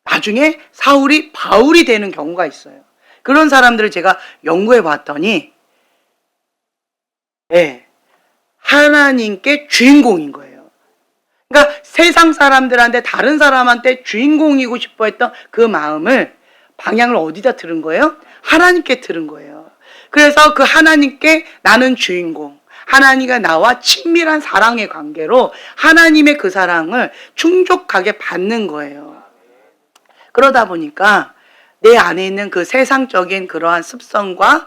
나중에 사울이 바울이 되는 경우가 있어요. 그런 사람들을 제가 연구해 봤더니 하나님께 주인공인 거예요. 그러니까 세상 사람들한테 다른 사람한테 주인공이고 싶어 했던 그 마음을 방향을 어디다 들은 거예요? 하나님께 들은 거예요. 그래서 그 하나님께 나는 주인공, 하나님과 나와 친밀한 사랑의 관계로 하나님의 그 사랑을 충족하게 받는 거예요. 그러다 보니까 내 안에 있는 그 세상적인 그러한 습성과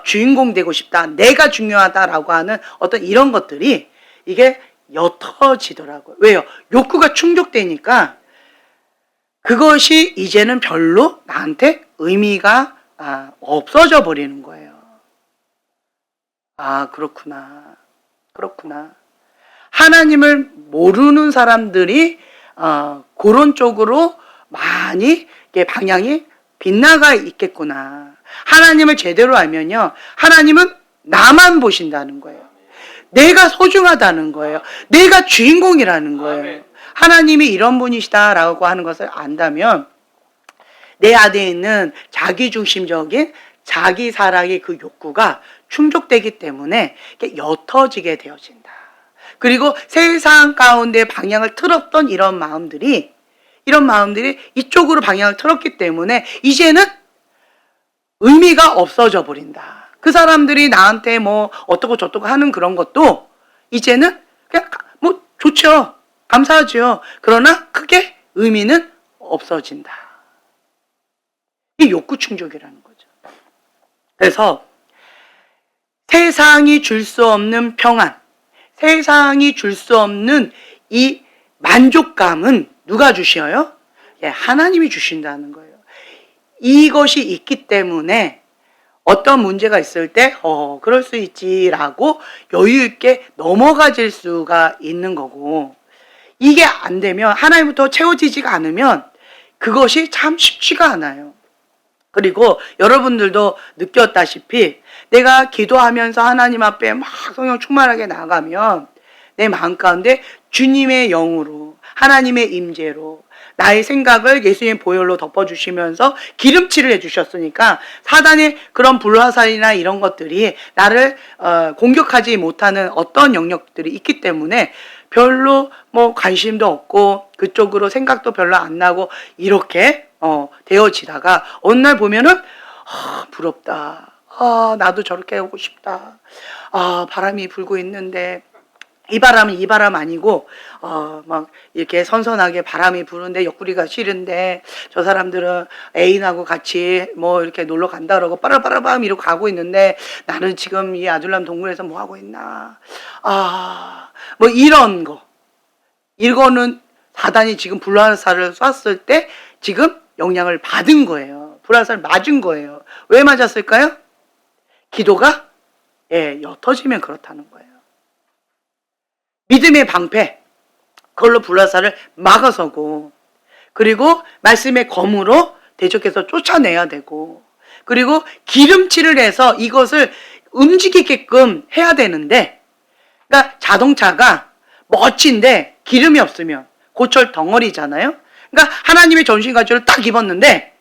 주인공 되고 싶다, 내가 중요하다라고 하는 어떤 이런 것들이 이게 옅어지더라고요. 왜요? 욕구가 충족되니까 그것이 이제는 별로 나한테 의미가 없어져 버리는 거예요. 그렇구나. 하나님을 모르는 사람들이 그런 쪽으로 많이 방향이 빗나가 있겠구나. 하나님을 제대로 알면요, 하나님은 나만 보신다는 거예요. 내가 소중하다는 거예요. 내가 주인공이라는 거예요. 하나님이 이런 분이시다라고 하는 것을 안다면 내 안에 있는 자기중심적인 자기 사랑의 그 욕구가 충족되기 때문에 옅어지게 되어진다. 그리고 세상 가운데 방향을 틀었던 이런 마음들이 이쪽으로 방향을 틀었기 때문에 이제는 의미가 없어져 버린다. 그 사람들이 나한테 뭐 어떻고 저떻고 하는 그런 것도 이제는 그냥 뭐 좋죠. 감사하죠. 그러나 크게 의미는 없어진다. 이 욕구 충족이라는 거죠. 그래서 세상이 줄 수 없는 평안, 세상이 줄 수 없는 이 만족감은 누가 주셔요? 예, 하나님이 주신다는 거예요. 이것이 있기 때문에 어떤 문제가 있을 때 그럴 수 있지라고 여유 있게 넘어가질 수가 있는 거고, 이게 안 되면, 하나님부터 채워지지가 않으면 그것이 참 쉽지가 않아요. 그리고 여러분들도 느꼈다시피 내가 기도하면서 하나님 앞에 막 성령 충만하게 나가면 내 마음 가운데 주님의 영으로, 하나님의 임재로 나의 생각을 예수님의 보혈로 덮어주시면서 기름칠을 해주셨으니까 사단의 그런 불화살이나 이런 것들이 나를 공격하지 못하는 어떤 영역들이 있기 때문에 별로 뭐 관심도 없고 그쪽으로 생각도 별로 안 나고 이렇게 되어지다가 어느 날 보면은 부럽다. 나도 저렇게 하고 싶다. 바람이 불고 있는데 이 바람은 이 바람 아니고 막 이렇게 선선하게 바람이 부는데 옆구리가 싫은데 저 사람들은 애인하고 같이 뭐 이렇게 놀러 간다 그러고 빠라빠라밤 이러고 가고 있는데 나는 지금 이 아둘람 동굴에서 뭐 하고 있나. 뭐 이런 거. 이거는 사단이 지금 불화살을 쐈을 때 지금 영향을 받은 거예요. 불화살 맞은 거예요. 왜 맞았을까요? 기도가 옅어지면 그렇다는 거예요. 믿음의 방패, 그걸로 불화살을 막아서고, 그리고 말씀의 검으로 대적해서 쫓아내야 되고, 그리고 기름칠을 해서 이것을 움직이게끔 해야 되는데, 그러니까 자동차가 멋진데 기름이 없으면 고철 덩어리잖아요. 그러니까 하나님의 전신갑주를 딱 입었는데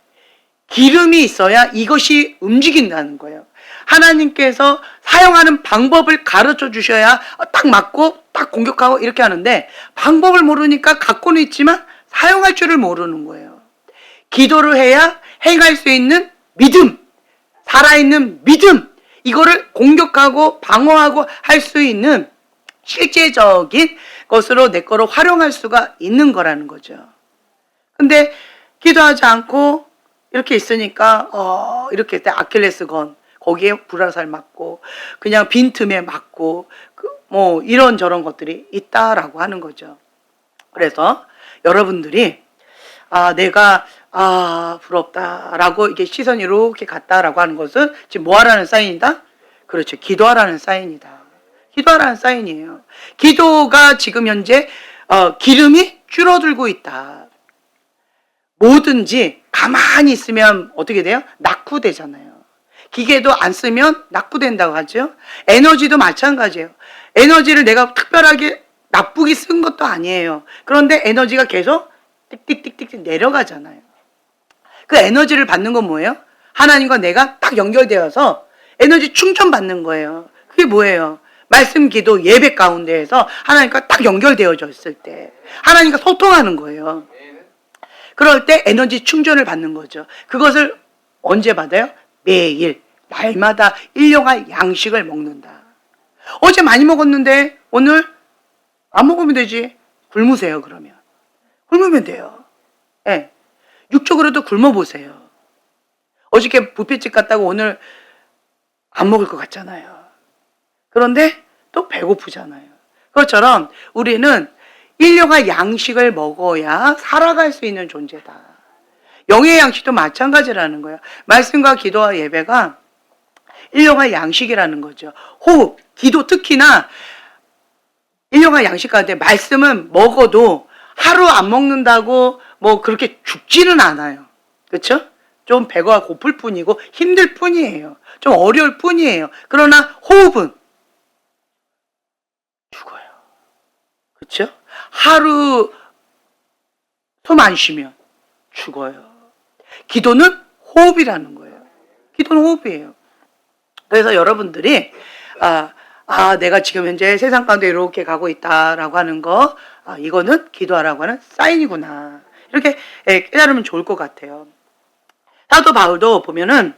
기름이 있어야 이것이 움직인다는 거예요. 하나님께서 사용하는 방법을 가르쳐 주셔야 딱 맞고 딱 공격하고 이렇게 하는데 방법을 모르니까 갖고는 있지만 사용할 줄을 모르는 거예요. 기도를 해야 행할 수 있는 믿음, 살아있는 믿음, 이거를 공격하고 방어하고 할 수 있는 실제적인 것으로 내 거로 활용할 수가 있는 거라는 거죠. 근데 기도하지 않고 이렇게 있으니까 이렇게 아킬레스건 거기에 불화살 맞고 그냥 빈틈에 맞고 뭐 이런저런 것들이 있다라고 하는 거죠. 그래서 여러분들이 내가 부럽다라고 이게 시선이 이렇게 갔다라고 하는 것은 지금 뭐 하라는 사인이다? 그렇죠. 기도하라는 사인이다. 기도하라는 사인이에요. 기도가 지금 현재 기름이 줄어들고 있다. 뭐든지 가만히 있으면 어떻게 돼요? 낙후되잖아요. 기계도 안 쓰면 낙후된다고 하죠. 에너지도 마찬가지예요. 에너지를 내가 특별하게 나쁘게 쓴 것도 아니에요. 그런데 에너지가 계속 띡띡띡띡 내려가잖아요. 그 에너지를 받는 건 뭐예요? 하나님과 내가 딱 연결되어서 에너지 충전 받는 거예요. 그게 뭐예요? 말씀, 기도, 예배 가운데에서 하나님과 딱 연결되어져 있을 때 하나님과 소통하는 거예요. 그럴 때 에너지 충전을 받는 거죠. 그것을 언제 받아요? 매일, 날마다 일용할 양식을 먹는다. 어제 많이 먹었는데 오늘 안 먹으면 되지. 굶으세요, 그러면. 굶으면 돼요. 예. 육적으로도 굶어보세요. 어저께 뷔페집 갔다고 오늘 안 먹을 것 같잖아요. 그런데 또 배고프잖아요. 그것처럼 우리는 일용할 양식을 먹어야 살아갈 수 있는 존재다. 영의 양식도 마찬가지라는 거예요. 말씀과 기도와 예배가 일용할 양식이라는 거죠. 호흡, 기도 특히나 일용할 양식 가운데 말씀은 먹어도 하루 안 먹는다고 뭐 그렇게 죽지는 않아요. 그렇죠? 좀 배가 고플 뿐이고 힘들 뿐이에요. 좀 어려울 뿐이에요. 그러나 호흡은 죽어요. 그렇죠? 하루 숨 안 쉬면 죽어요. 기도는 호흡이라는 거예요. 기도는 호흡이에요. 그래서 여러분들이 내가 지금 현재 세상 가운데 이렇게 가고 있다라고 하는 거, 이거는 기도하라고 하는 사인이구나. 이렇게 깨달으면 좋을 것 같아요. 사도 바울도 보면은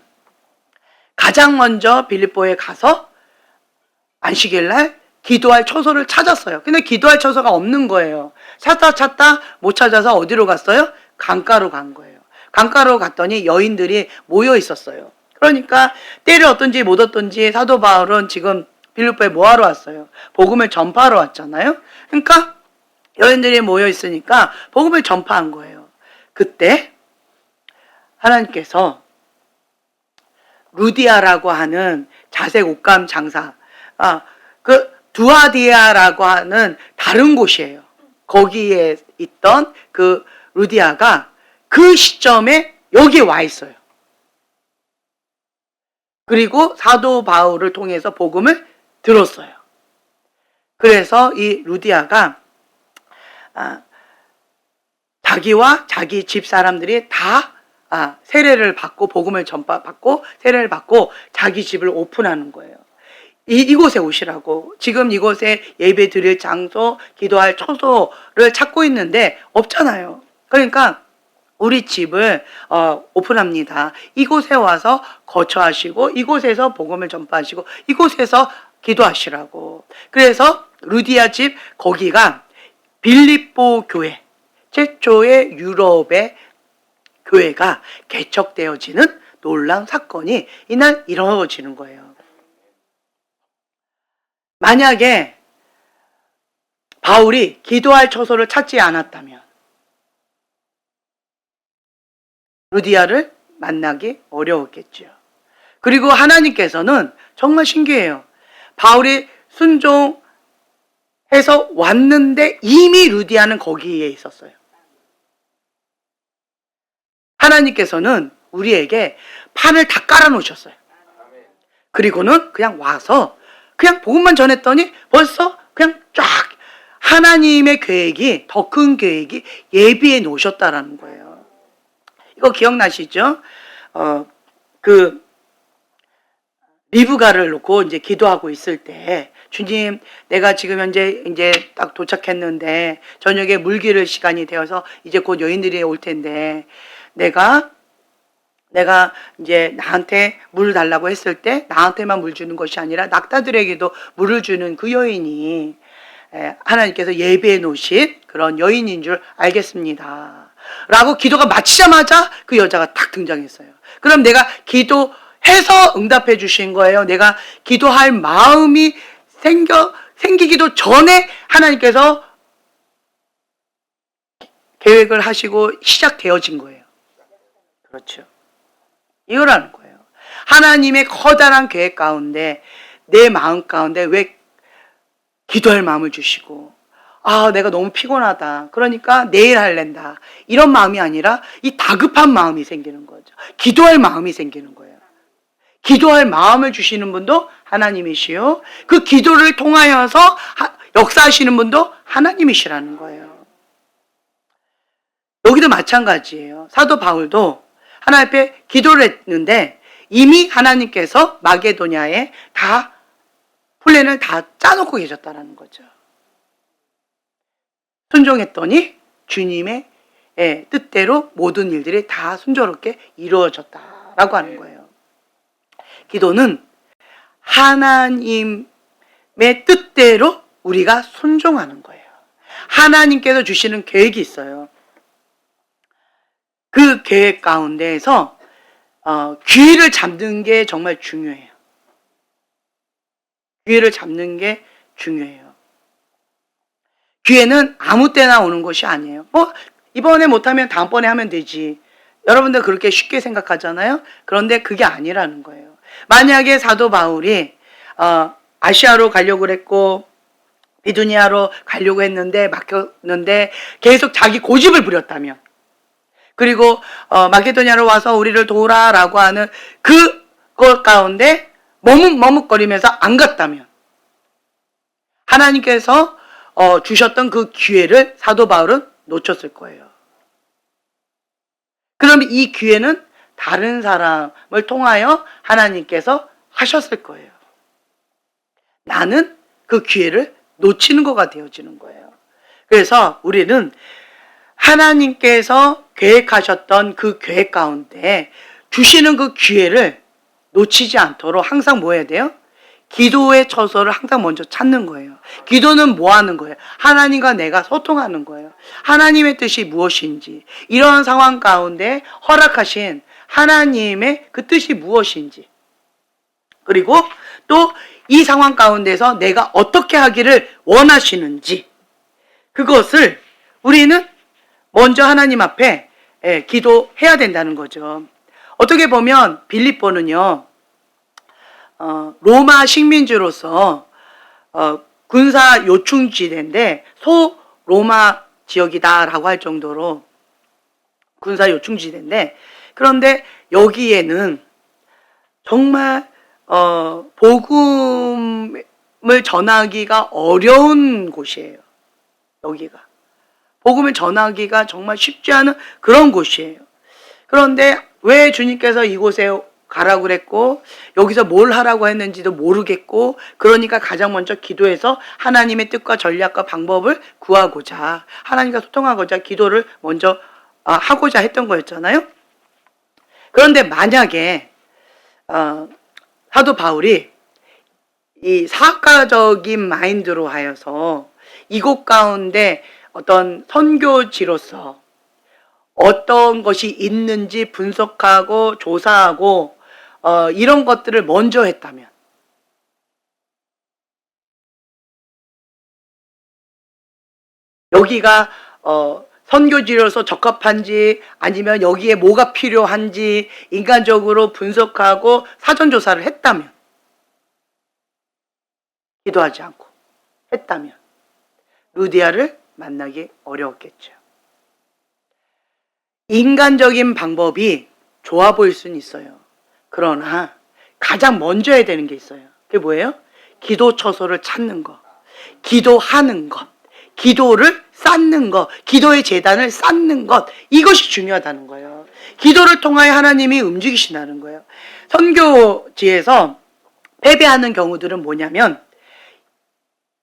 가장 먼저 빌립보에 가서 안식일 날 기도할 처소를 찾았어요. 근데 기도할 처소가 없는 거예요. 찾다 못 찾아서 어디로 갔어요? 강가로 간 거예요. 강가로 갔더니 여인들이 모여 있었어요. 그러니까 때를 얻든지 못 얻든지 사도 바울은 지금 빌립보에 뭐 하러 왔어요? 복음을 전파하러 왔잖아요. 그러니까 여인들이 모여 있으니까 복음을 전파한 거예요. 그때 하나님께서 루디아라고 하는 자색 옷감 장사, 그 두아디아라고 하는 다른 곳이에요. 거기에 있던 그 루디아가 그 시점에 여기 와 있어요. 그리고 사도 바울을 통해서 복음을 들었어요. 그래서 이 루디아가 자기와 자기 집 사람들이 다 세례를 받고 복음을 전파받고 세례를 받고 자기 집을 오픈하는 거예요. 이곳에 오시라고. 지금 이곳에 예배 드릴 장소, 기도할 처소를 찾고 있는데 없잖아요. 그러니까 우리 집을 오픈합니다. 이곳에 와서 거처하시고 이곳에서 복음을 전파하시고 이곳에서 기도하시라고. 그래서 루디아 집 거기가 빌립보 교회, 최초의 유럽의 교회가 개척되어지는 놀라운 사건이 이날 이루어지는 거예요. 만약에 바울이 기도할 처소를 찾지 않았다면 루디아를 만나기 어려웠겠죠. 그리고 하나님께서는 정말 신기해요. 바울이 순종해서 왔는데 이미 루디아는 거기에 있었어요. 하나님께서는 우리에게 판을 다 깔아놓으셨어요. 그리고는 그냥 와서 그냥 복음만 전했더니 벌써 그냥 쫙 하나님의 계획이, 더 큰 계획이 예비해 놓으셨다라는 거예요. 이거 기억나시죠? 리브가를 놓고 이제 기도하고 있을 때, 주님, 내가 지금 현재 이제 딱 도착했는데 저녁에 물 기를 시간이 되어서 이제 곧 여인들이 올 텐데 내가 이제 나한테 물을 달라고 했을 때 나한테만 물 주는 것이 아니라 낙타들에게도 물을 주는 그 여인이 하나님께서 예비해 놓으신 그런 여인인 줄 알겠습니다. 라고 기도가 마치자마자 그 여자가 딱 등장했어요. 그럼 내가 기도해서 응답해 주신 거예요. 내가 기도할 마음이 생기기도 전에 하나님께서 계획을 하시고 시작되어진 거예요. 그렇죠. 이거라는 거예요. 하나님의 커다란 계획 가운데 내 마음 가운데 왜 기도할 마음을 주시고 내가 너무 피곤하다. 그러니까 내일 할랜다. 이런 마음이 아니라 이 다급한 마음이 생기는 거죠. 기도할 마음이 생기는 거예요. 기도할 마음을 주시는 분도 하나님이시요. 그 기도를 통하여서 역사하시는 분도 하나님이시라는 거예요. 여기도 마찬가지예요. 사도 바울도 하나님 앞에 기도를 했는데 이미 하나님께서 마게도냐에 다 플랜을 다 짜놓고 계셨다는 거죠. 순종했더니 주님의 뜻대로 모든 일들이 다 순조롭게 이루어졌다라고 하는 거예요. 기도는 하나님의 뜻대로 우리가 순종하는 거예요. 하나님께서 주시는 계획이 있어요. 그 계획 가운데에서 기회를 잡는 게 정말 중요해요. 기회를 잡는 게 중요해요. 기회는 아무 때나 오는 것이 아니에요. 이번에 못하면 다음번에 하면 되지. 여러분들 그렇게 쉽게 생각하잖아요. 그런데 그게 아니라는 거예요. 만약에 사도 바울이 아시아로 가려고 했고 비두니아로 가려고 했는데 막혔는데 계속 자기 고집을 부렸다면, 그리고 마게도냐로 와서 우리를 도우라라고 하는 그것 가운데 머뭇머뭇거리면서 안 갔다면 하나님께서 주셨던 그 기회를 사도 바울은 놓쳤을 거예요. 그러면 이 기회는 다른 사람을 통하여 하나님께서 하셨을 거예요. 나는 그 기회를 놓치는 거가 되어지는 거예요. 그래서 우리는 하나님께서 계획하셨던 그 계획 가운데 주시는 그 기회를 놓치지 않도록 항상 뭐 해야 돼요? 기도의 처소를 항상 먼저 찾는 거예요. 기도는 뭐 하는 거예요? 하나님과 내가 소통하는 거예요. 하나님의 뜻이 무엇인지, 이런 상황 가운데 허락하신 하나님의 그 뜻이 무엇인지, 그리고 또 이 상황 가운데서 내가 어떻게 하기를 원하시는지, 그것을 우리는 먼저 하나님 앞에 기도해야 된다는 거죠. 어떻게 보면 빌립보는요, 로마 식민지로서 군사 요충지대인데 소로마 지역이다라고 할 정도로 군사 요충지대인데, 그런데 여기에는 정말 복음을 전하기가 어려운 곳이에요. 여기가 복음을 전하기가 정말 쉽지 않은 그런 곳이에요. 그런데 왜 주님께서 이곳에 가라고 그랬고 여기서 뭘 하라고 했는지도 모르겠고, 그러니까 가장 먼저 기도해서 하나님의 뜻과 전략과 방법을 구하고자, 하나님과 소통하고자 기도를 먼저 하고자 했던 거였잖아요. 그런데 만약에 사도 바울이 이 사학가적인 마인드로 하여서 이곳 가운데 어떤 선교지로서 어떤 것이 있는지 분석하고 조사하고 이런 것들을 먼저 했다면, 여기가 선교지로서 적합한지 아니면 여기에 뭐가 필요한지 인간적으로 분석하고 사전조사를 했다면, 기도하지 않고 했다면 루디아를 만나기 어려웠겠죠. 인간적인 방법이 좋아 보일 수는 있어요. 그러나 가장 먼저 해야 되는 게 있어요. 그게 뭐예요? 기도 처소를 찾는 것, 기도하는 것, 기도를 쌓는 것, 기도의 재단을 쌓는 것, 이것이 중요하다는 거예요. 기도를 통하여 하나님이 움직이신다는 거예요. 선교지에서 패배하는 경우들은 뭐냐면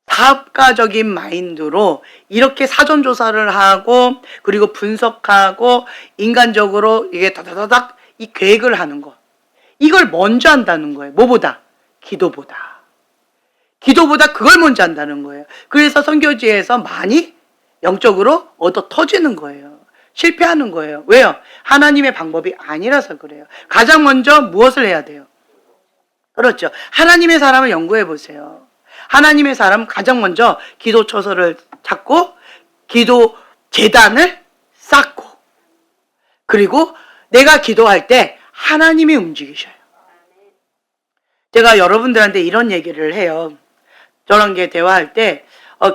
사업가적인 마인드로 이렇게 사전조사를 하고 그리고 분석하고 인간적으로 이게 다다다닥 이 계획을 하는 거, 이걸 먼저 한다는 거예요. 뭐보다? 기도보다 그걸 먼저 한다는 거예요. 그래서 선교지에서 많이 영적으로 얻어 터지는 거예요. 실패하는 거예요. 왜요? 하나님의 방법이 아니라서 그래요. 가장 먼저 무엇을 해야 돼요? 그렇죠. 하나님의 사람을 연구해 보세요. 하나님의 사람은 가장 먼저 기도 처소를 찾고 기도 재단을 쌓고, 그리고 내가 기도할 때 하나님이 움직이셔요. 제가 여러분들한테 이런 얘기를 해요. 저랑 대화할 때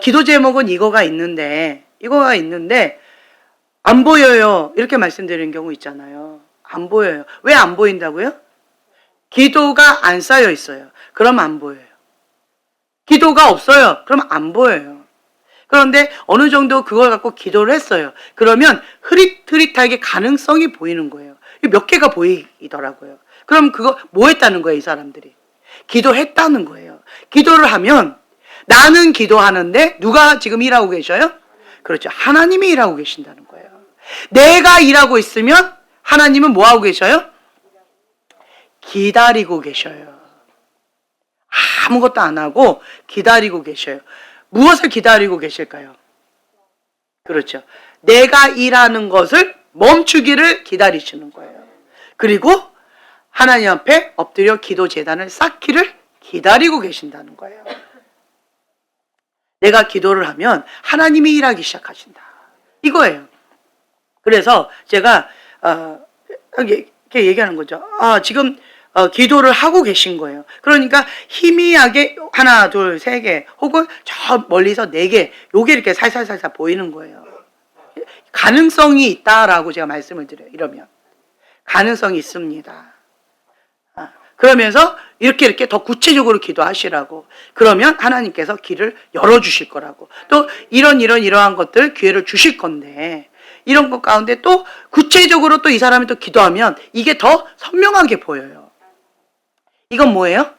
기도 제목은 이거가 있는데 안 보여요, 이렇게 말씀드리는 경우 있잖아요. 안 보여요. 왜 안 보인다고요? 기도가 안 쌓여 있어요. 그럼 안 보여요. 기도가 없어요. 그럼 안 보여요. 그런데 어느 정도 그걸 갖고 기도를 했어요. 그러면 흐릿흐릿하게 가능성이 보이는 거예요. 몇 개가 보이더라고요. 그럼 그거 뭐 했다는 거예요, 이 사람들이? 기도했다는 거예요. 기도를 하면 나는 기도하는데 누가 지금 일하고 계셔요? 그렇죠. 하나님이 일하고 계신다는 거예요. 내가 일하고 있으면 하나님은 뭐 하고 계셔요? 기다리고 계셔요. 아무것도 안 하고 기다리고 계셔요. 무엇을 기다리고 계실까요? 그렇죠. 내가 일하는 것을 멈추기를 기다리시는 거예요. 그리고 하나님 앞에 엎드려 기도 재단을 쌓기를 기다리고 계신다는 거예요. 내가 기도를 하면 하나님이 일하기 시작하신다, 이거예요. 그래서 제가 이렇게 얘기하는 거죠. 지금 기도를 하고 계신 거예요. 그러니까 희미하게 하나, 둘, 세 개, 혹은 저 멀리서 네 개, 요게 이렇게 살살살살 보이는 거예요. 가능성이 있다라고 제가 말씀을 드려요. 이러면 가능성이 있습니다. 그러면서 이렇게 더 구체적으로 기도하시라고. 그러면 하나님께서 길을 열어주실 거라고. 또 이러한 것들 기회를 주실 건데, 이런 것 가운데 또 구체적으로 또 이 사람이 또 기도하면 이게 더 선명하게 보여요. 이건 뭐예요?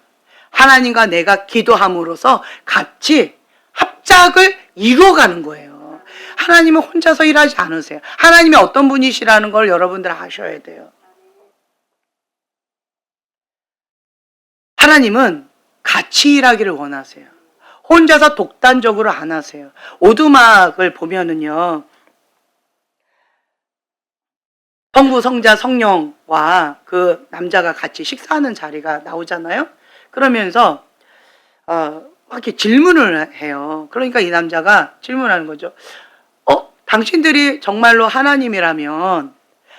하나님과 내가 기도함으로써 같이 합작을 이루어가는 거예요. 하나님은 혼자서 일하지 않으세요. 하나님이 어떤 분이시라는 걸 여러분들 아셔야 돼요. 하나님은 같이 일하기를 원하세요. 혼자서 독단적으로 안 하세요. 오두막을 보면은요, 성부, 성자, 성령과 그 남자가 같이 식사하는 자리가 나오잖아요. 그러면서 이렇게 질문을 해요. 그러니까 이 남자가 질문하는 거죠. 당신들이 정말로 하나님이라면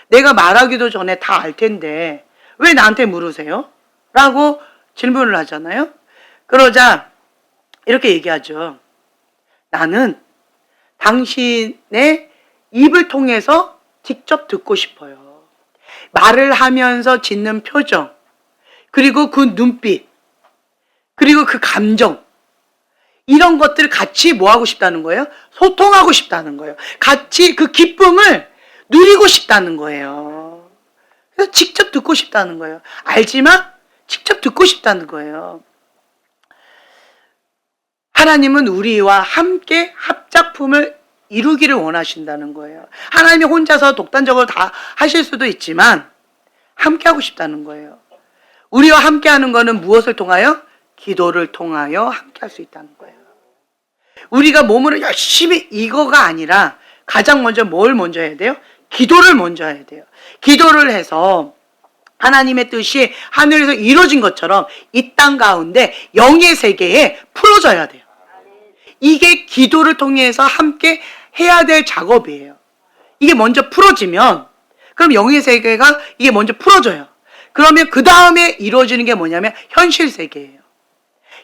내가 말하기도 전에 다 알 텐데 왜 나한테 물으세요? 라고 질문을 하잖아요. 그러자 이렇게 얘기하죠. 나는 당신의 입을 통해서 직접 듣고 싶어요. 말을 하면서 짓는 표정, 그리고 그 눈빛, 그리고 그 감정, 이런 것들을 같이 뭐 하고 싶다는 거예요? 소통하고 싶다는 거예요. 같이 그 기쁨을 누리고 싶다는 거예요. 그래서 직접 듣고 싶다는 거예요. 알지만 직접 듣고 싶다는 거예요. 하나님은 우리와 함께 합작품을 이루기를 원하신다는 거예요. 하나님이 혼자서 독단적으로 다 하실 수도 있지만 함께 하고 싶다는 거예요. 우리와 함께 하는 거는 무엇을 통하여? 기도를 통하여 함께 할 수 있다는 거예요. 우리가 몸으로 열심히 이거가 아니라 가장 먼저 뭘 먼저 해야 돼요? 기도를 먼저 해야 돼요. 기도를 해서 하나님의 뜻이 하늘에서 이루어진 것처럼 이 땅 가운데 영의 세계에 풀어져야 돼요. 이게 기도를 통해서 함께 해야 될 작업이에요. 이게 먼저 풀어지면 그럼 영의 세계가 이게 먼저 풀어져요. 그러면 그 다음에 이루어지는 게 뭐냐면 현실 세계예요.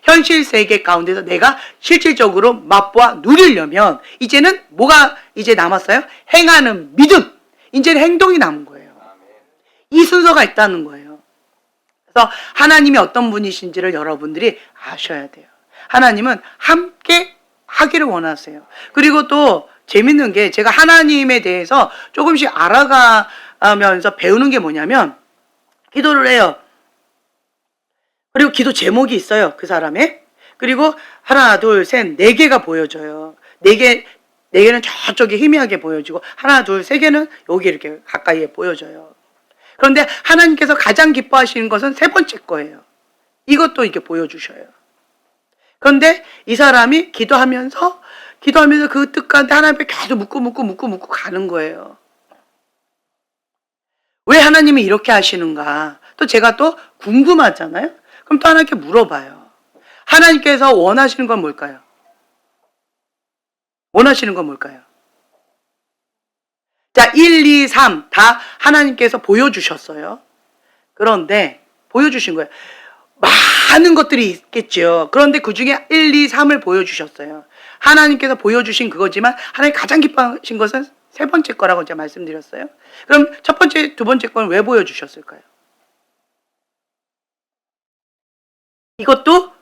현실 세계 가운데서 내가 실질적으로 맛보아 누리려면 이제는 뭐가 이제 남았어요? 행하는 믿음. 이제는 행동이 남은 거예요. 이 순서가 있다는 거예요. 그래서 하나님이 어떤 분이신지를 여러분들이 아셔야 돼요. 하나님은 함께 하기를 원하세요. 그리고 또 재밌는 게 제가 하나님에 대해서 조금씩 알아가면서 배우는 게 뭐냐면 기도를 해요. 그리고 기도 제목이 있어요. 그 사람의. 그리고 하나, 둘, 셋, 네 개가 보여져요. 네 개는 저쪽에 희미하게 보여지고 하나, 둘, 세 개는 여기 이렇게 가까이에 보여져요. 그런데 하나님께서 가장 기뻐하시는 것은 세 번째 거예요. 이것도 이렇게 보여주셔요. 그런데 이 사람이 기도하면서 그 뜻 가운데 하나님 앞에 계속 묻고 가는 거예요. 왜 하나님이 이렇게 하시는가? 또 제가 또 궁금하잖아요. 그럼 또 하나님께 물어봐요. 하나님께서 원하시는 건 뭘까요? 원하시는 건 뭘까요? 자, 1, 2, 3 다 하나님께서 보여주셨어요. 그런데 보여주신 거예요. 많은 것들이 있겠죠. 그런데 그 중에 1, 2, 3을 보여주셨어요. 하나님께서 보여주신 그거지만 하나님 가장 기뻐하신 것은 세 번째 거라고 제가 말씀드렸어요. 그럼 첫 번째, 두 번째 거는 왜 보여주셨을까요? 이것도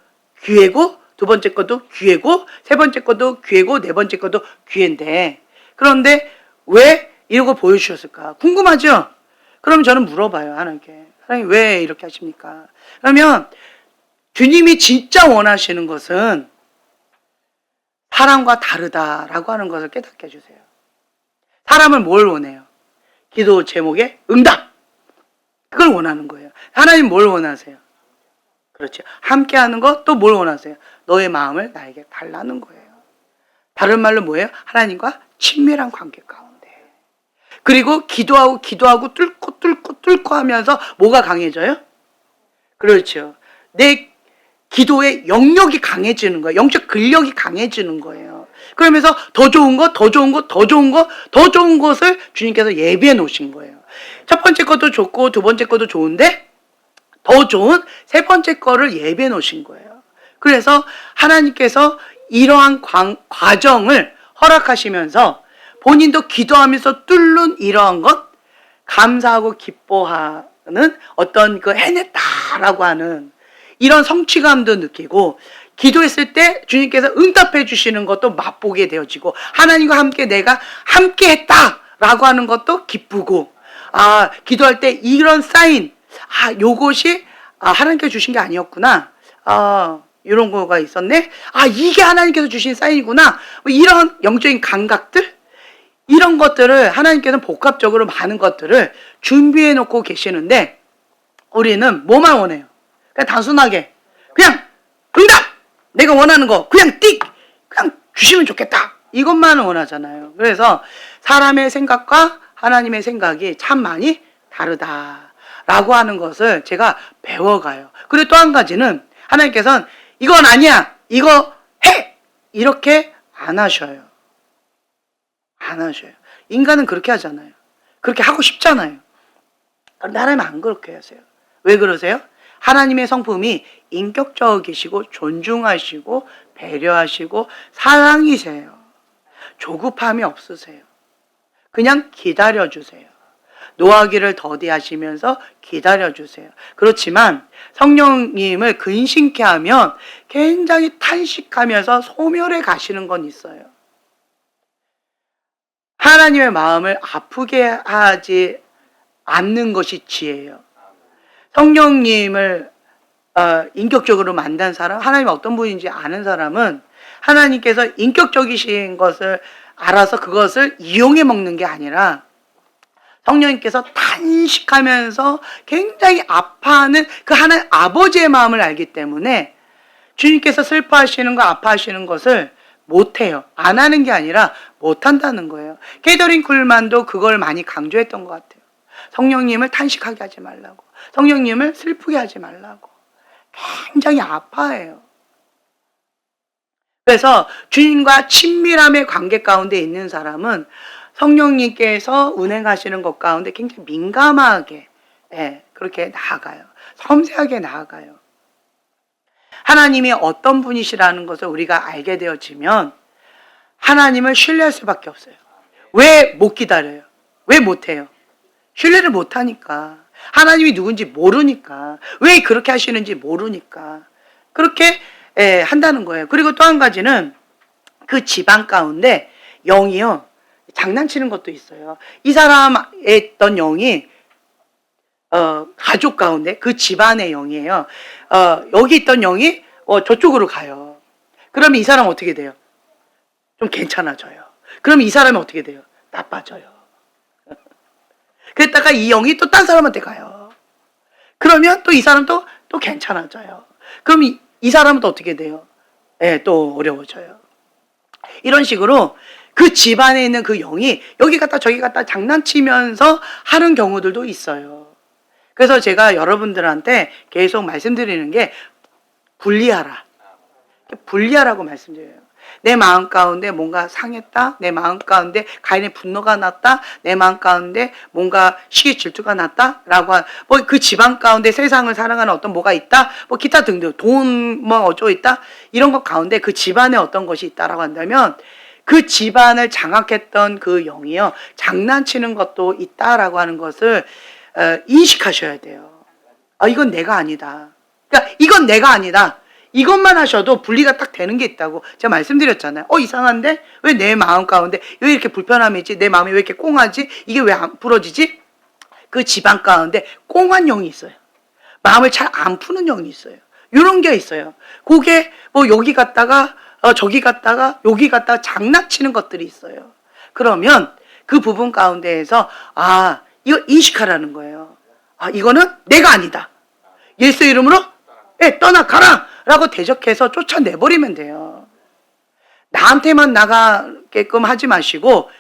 기회고, 두 번째 것도 기회고, 세 번째 것도 기회고, 네 번째 것도 기회인데, 그런데 왜 이런 거 보여주셨을까? 궁금하죠? 그럼 저는 물어봐요, 하나님께. 하나님 왜 이렇게 하십니까? 그러면 주님이 진짜 원하시는 것은 사람과 다르다라고 하는 것을 깨닫게 해주세요. 사람은 뭘 원해요? 기도 제목에 응답! 그걸 원하는 거예요. 하나님 뭘 원하세요? 그렇죠. 함께 하는 것, 또 뭘 원하세요? 너의 마음을 나에게 달라는 거예요. 다른 말로 뭐예요? 하나님과 친밀한 관계 가운데. 그리고 기도하고 뚫고 하면서 뭐가 강해져요? 그렇죠. 내 기도의 영역이 강해지는 거예요. 영적 근력이 강해지는 거예요. 그러면서 더 좋은 것을 주님께서 예비해 놓으신 거예요. 첫 번째 것도 좋고 두 번째 것도 좋은데 더 좋은 세 번째 거를 예비해 놓으신 거예요. 그래서 하나님께서 이러한 과정을 허락하시면서 본인도 기도하면서 뚫는 이러한 것, 감사하고 기뻐하는 어떤 그 해냈다라고 하는 이런 성취감도 느끼고, 기도했을 때 주님께서 응답해 주시는 것도 맛보게 되어지고, 하나님과 함께 내가 함께 했다라고 하는 것도 기쁘고, 기도할 때 이런 사인, 요것이 하나님께서 주신 게 아니었구나, 이런 거가 있었네, 이게 하나님께서 주신 사인이구나, 이런 영적인 감각들, 이런 것들을 하나님께서는 복합적으로 많은 것들을 준비해 놓고 계시는데, 우리는 뭐만 원해요? 그냥 단순하게 그냥 응답! 내가 원하는 거 그냥 그냥 주시면 좋겠다, 이것만 원하잖아요. 그래서 사람의 생각과 하나님의 생각이 참 많이 다르다라고 하는 것을 제가 배워가요. 그리고 또 한 가지는 하나님께서는 이건 아니야, 이거 해! 이렇게 안 하셔요. 안 하셔요. 인간은 그렇게 하잖아요. 그렇게 하고 싶잖아요. 그런데 하나님은 안 그렇게 하세요. 왜 그러세요? 하나님의 성품이 인격적이시고 존중하시고 배려하시고 사랑이세요. 조급함이 없으세요. 그냥 기다려주세요. 노하기를 더디하시면서 기다려주세요. 그렇지만 성령님을 근심케 하면 굉장히 탄식하면서 소멸해 가시는 건 있어요. 하나님의 마음을 아프게 하지 않는 것이 지혜예요. 성령님을 인격적으로 만난 사람, 하나님이 어떤 분인지 아는 사람은 하나님께서 인격적이신 것을 알아서 그것을 이용해 먹는 게 아니라 성령님께서 탄식하면서 굉장히 아파하는 그 하나님 아버지의 마음을 알기 때문에 주님께서 슬퍼하시는 거, 아파하시는 것을 못해요. 안 하는 게 아니라 못한다는 거예요. 캐더린 쿨만도 그걸 많이 강조했던 것 같아요. 성령님을 탄식하게 하지 말라고, 성령님을 슬프게 하지 말라고. 굉장히 아파해요. 그래서 주님과 친밀함의 관계 가운데 있는 사람은 성령님께서 운행하시는 것 가운데 굉장히 민감하게 그렇게 나아가요. 섬세하게 나아가요. 하나님이 어떤 분이시라는 것을 우리가 알게 되어지면 하나님을 신뢰할 수밖에 없어요. 왜 못 기다려요? 왜 못해요? 신뢰를 못하니까. 하나님이 누군지 모르니까. 왜 그렇게 하시는지 모르니까. 그렇게 한다는 거예요. 그리고 또 한 가지는 그 집안 가운데 영이요, 장난치는 것도 있어요. 이 사람에 있던 영이 가족 가운데 그 집안의 영이에요. 여기 있던 영이 저쪽으로 가요. 그러면 이 사람 어떻게 돼요? 좀 괜찮아져요. 그러면 이 사람이 어떻게 돼요? 나빠져요. 그랬다가 이 영이 또 딴 사람한테 가요. 그러면 또 이 사람도 또 괜찮아져요. 그럼 이 사람은 또 어떻게 돼요? 또 어려워져요. 이런 식으로 그 집안에 있는 그 영이 여기 갔다 저기 갔다 장난치면서 하는 경우들도 있어요. 그래서 제가 여러분들한테 계속 말씀드리는 게 분리하라. 분리하라고 말씀드려요. 내 마음 가운데 뭔가 상했다, 내 마음 가운데 가인의 분노가 났다, 내 마음 가운데 뭔가 시기 질투가 났다라고 뭐 그 집안 가운데 세상을 사랑하는 어떤 뭐가 있다, 뭐 기타 등등 돈 뭐 어쩌고 있다, 이런 것 가운데 그 집안에 어떤 것이 있다라고 한다면 그 집안을 장악했던 그 영이요, 장난치는 것도 있다라고 하는 것을 인식하셔야 돼요. 이건 내가 아니다. 그러니까 이건 내가 아니다. 이것만 하셔도 분리가 딱 되는 게 있다고 제가 말씀드렸잖아요. 이상한데? 왜 내 마음 가운데 왜 이렇게 불편함이 있지? 내 마음이 왜 이렇게 꽁하지? 이게 왜 안 풀어지지? 그 집안 가운데 꽁한 영이 있어요. 마음을 잘 안 푸는 영이 있어요. 이런 게 있어요. 그게 뭐 여기 갔다가 저기 갔다가 여기 갔다가 장난치는 것들이 있어요. 그러면 그 부분 가운데에서 이거 인식하라는 거예요. 이거는 내가 아니다. 예수 이름으로 떠나가라 라고 대적해서 쫓아내버리면 돼요. 나한테만 나가게끔 하지 마시고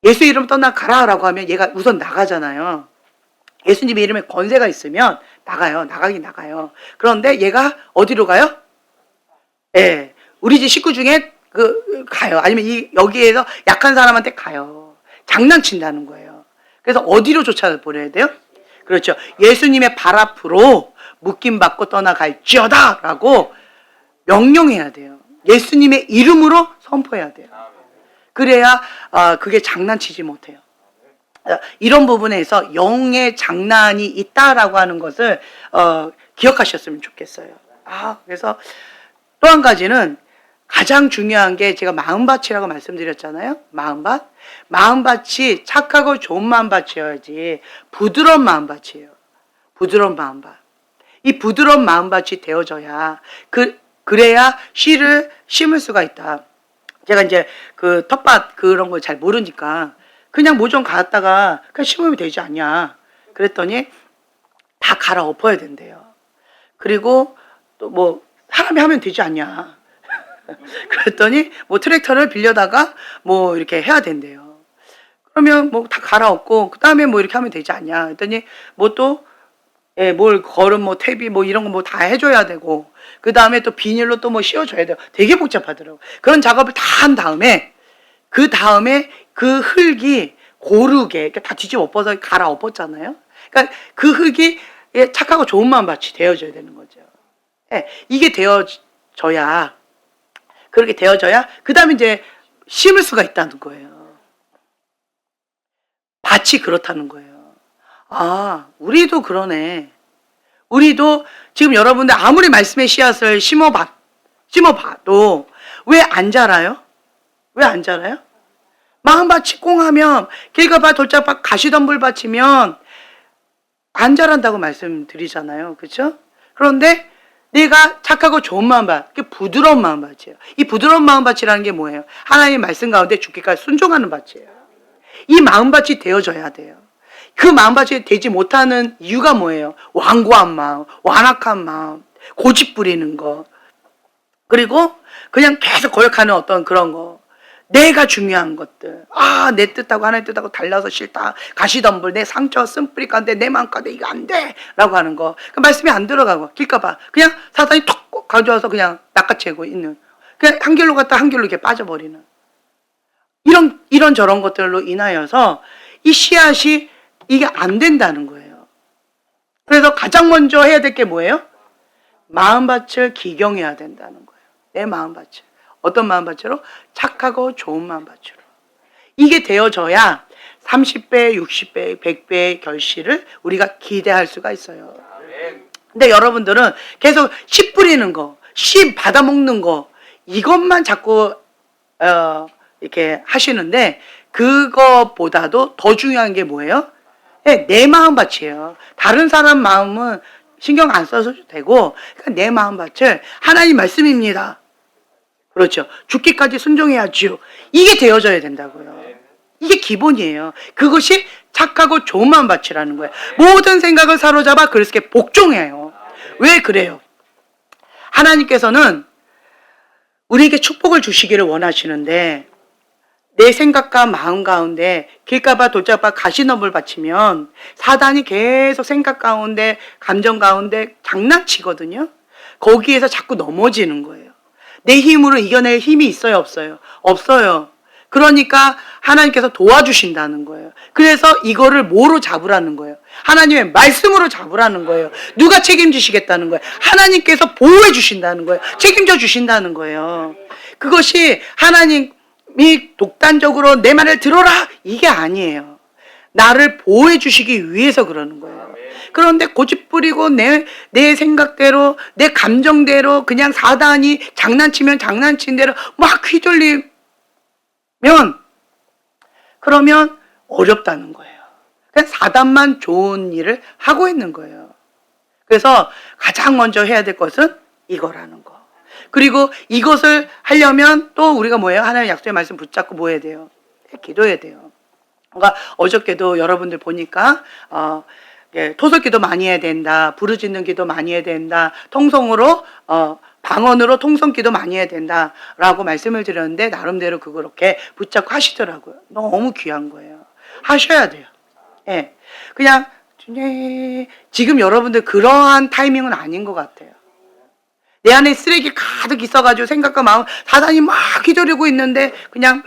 예수 이름 떠나가라 라고 하면 얘가 우선 나가잖아요. 예수님의 이름에 권세가 있으면 나가요. 나가긴 나가요. 그런데 얘가 어디로 가요? 우리 집 식구 중에 가요. 아니면 여기에서 약한 사람한테 가요. 장난친다는 거예요. 그래서 어디로 쫓아버려야 돼요? 그렇죠. 예수님의 발 앞으로 묶임받고 떠나갈지어다 라고 명령해야 돼요. 예수님의 이름으로 선포해야 돼요. 그래야 그게 장난치지 못해요. 이런 부분에서 영의 장난이 있다라고 하는 것을 기억하셨으면 좋겠어요. 그래서 또 한 가지는 가장 중요한 게 제가 마음밭이라고 말씀드렸잖아요. 마음밭이 착하고 좋은 마음밭이어야지 부드러운 마음밭이에요. 부드러운 마음밭. 이 부드러운 마음밭이 되어져야 그래야 씨를 심을 수가 있다. 제가 이제 그 텃밭 그런 걸 잘 모르니까 그냥 뭐 좀 갖다가 그냥 심으면 되지 않냐. 그랬더니 다 갈아엎어야 된대요. 그리고 또 뭐 사람이 하면 되지 않냐. 그랬더니 뭐 트랙터를 빌려다가 뭐 이렇게 해야 된대요. 그러면 뭐 다 갈아엎고 그 다음에 뭐 이렇게 하면 되지 않냐 했더니 뭐 또 뭘 걸음 뭐 퇴비 뭐 이런 거 뭐 다 해줘야 되고 그 다음에 또 비닐로 또 뭐 씌워줘야 돼요. 되게 복잡하더라고. 그런 작업을 다 한 다음에 그 다음에 그 흙이 고르게 이렇게 다 뒤집어 엎어서 갈아엎었잖아요. 그러니까 그 흙이 착하고 좋은 마음밭이 되어져야 되는 거죠. 이게 되어져야 그렇게 되어져야 그 다음에 이제 심을 수가 있다는 거예요. 밭이 그렇다는 거예요. 아, 우리도 그러네. 우리도 지금 여러분들 아무리 말씀의 씨앗을 심어봐도 왜 안 자라요? 왜 안 자라요? 마음밭이 꽁하면 길가밭 돌짝밭 가시덤불 밭이면 안 자란다고 말씀드리잖아요. 그렇죠? 그런데 내가 착하고 좋은 마음밭, 그게 부드러운 마음밭이에요. 이 부드러운 마음밭이라는 게 뭐예요? 하나님의 말씀 가운데 죽기까지 순종하는 밭이에요. 이 마음밭이 되어져야 돼요. 그 마음밭이 되지 못하는 이유가 뭐예요? 완고한 마음, 완악한 마음, 고집 부리는 거, 그리고 그냥 계속 거역하는 어떤 그런 거, 내가 중요한 것들, 내 뜻하고 하나님 뜻하고 달라서 싫다, 가시덤불, 내 상처, 쓴뿌리 가운데 내 마음 가운데 이거 안 돼! 라고 하는 거, 그 말씀이 안 들어가고 길까봐 그냥 사단이 톡 가져와서 그냥 낚아채고 있는, 그냥 한 길로 갔다 한 길로 이렇게 빠져버리는 이런 저런 것들로 인하여서 이 씨앗이 이게 안 된다는 거예요. 그래서 가장 먼저 해야 될 게 뭐예요? 마음밭을 기경해야 된다는 거예요. 내 마음밭을. 어떤 마음밭으로? 착하고 좋은 마음밭으로. 이게 되어져야 30배, 60배, 100배의 결실을 우리가 기대할 수가 있어요. 근데 여러분들은 계속 씨 뿌리는 거, 씨 받아먹는 거, 이것만 자꾸 이렇게 하시는데, 그것보다도 더 중요한 게 뭐예요? 내 마음밭이에요. 다른 사람 마음은 신경 안 써도 되고, 그러니까 내 마음밭을 하나님 말씀입니다. 그렇죠. 죽기까지 순종해야지요. 이게 되어져야 된다고요. 이게 기본이에요. 그것이 착하고 좋은 마음밭이라는 거예요. 모든 생각을 사로잡아 그리스도께 복종해요. 왜 그래요? 하나님께서는 우리에게 축복을 주시기를 원하시는데, 내 생각과 마음 가운데 길가밭 돌짝밭 가시덤불 바치면 사단이 계속 생각 가운데 감정 가운데 장난치거든요. 거기에서 자꾸 넘어지는 거예요. 내 힘으로 이겨낼 힘이 있어요, 없어요? 없어요. 그러니까 하나님께서 도와주신다는 거예요. 그래서 이거를 뭐로 잡으라는 거예요? 하나님의 말씀으로 잡으라는 거예요. 누가 책임지시겠다는 거예요? 하나님께서 보호해 주신다는 거예요. 책임져 주신다는 거예요. 그것이 하나님이 독단적으로 내 말을 들어라, 이게 아니에요. 나를 보호해 주시기 위해서 그러는 거예요. 그런데 고집 부리고 내 생각대로, 내 감정대로 그냥 사단이 장난치면 장난친 대로 막 휘둘리면 그러면 어렵다는 거예요. 그냥 사단만 좋은 일을 하고 있는 거예요. 그래서 가장 먼저 해야 될 것은 이거라는 거. 그리고 이것을 하려면 또 우리가 뭐예요? 하나님의 약속의 말씀 붙잡고 뭐 해야 돼요? 기도해야 돼요. 그러니까 어저께도 여러분들 보니까 토속 기도 많이 해야 된다. 부르짖는 기도 많이 해야 된다. 통성으로 방언으로 통성 기도 많이 해야 된다라고 말씀을 드렸는데 나름대로 그렇게 붙잡고 하시더라고요. 너무 귀한 거예요. 하셔야 돼요. 예. 그냥 지금 여러분들 그러한 타이밍은 아닌 것 같아요. 내 안에 쓰레기 가득 있어가지고 생각과 마음 사단이 막 휘두르고 있는데 그냥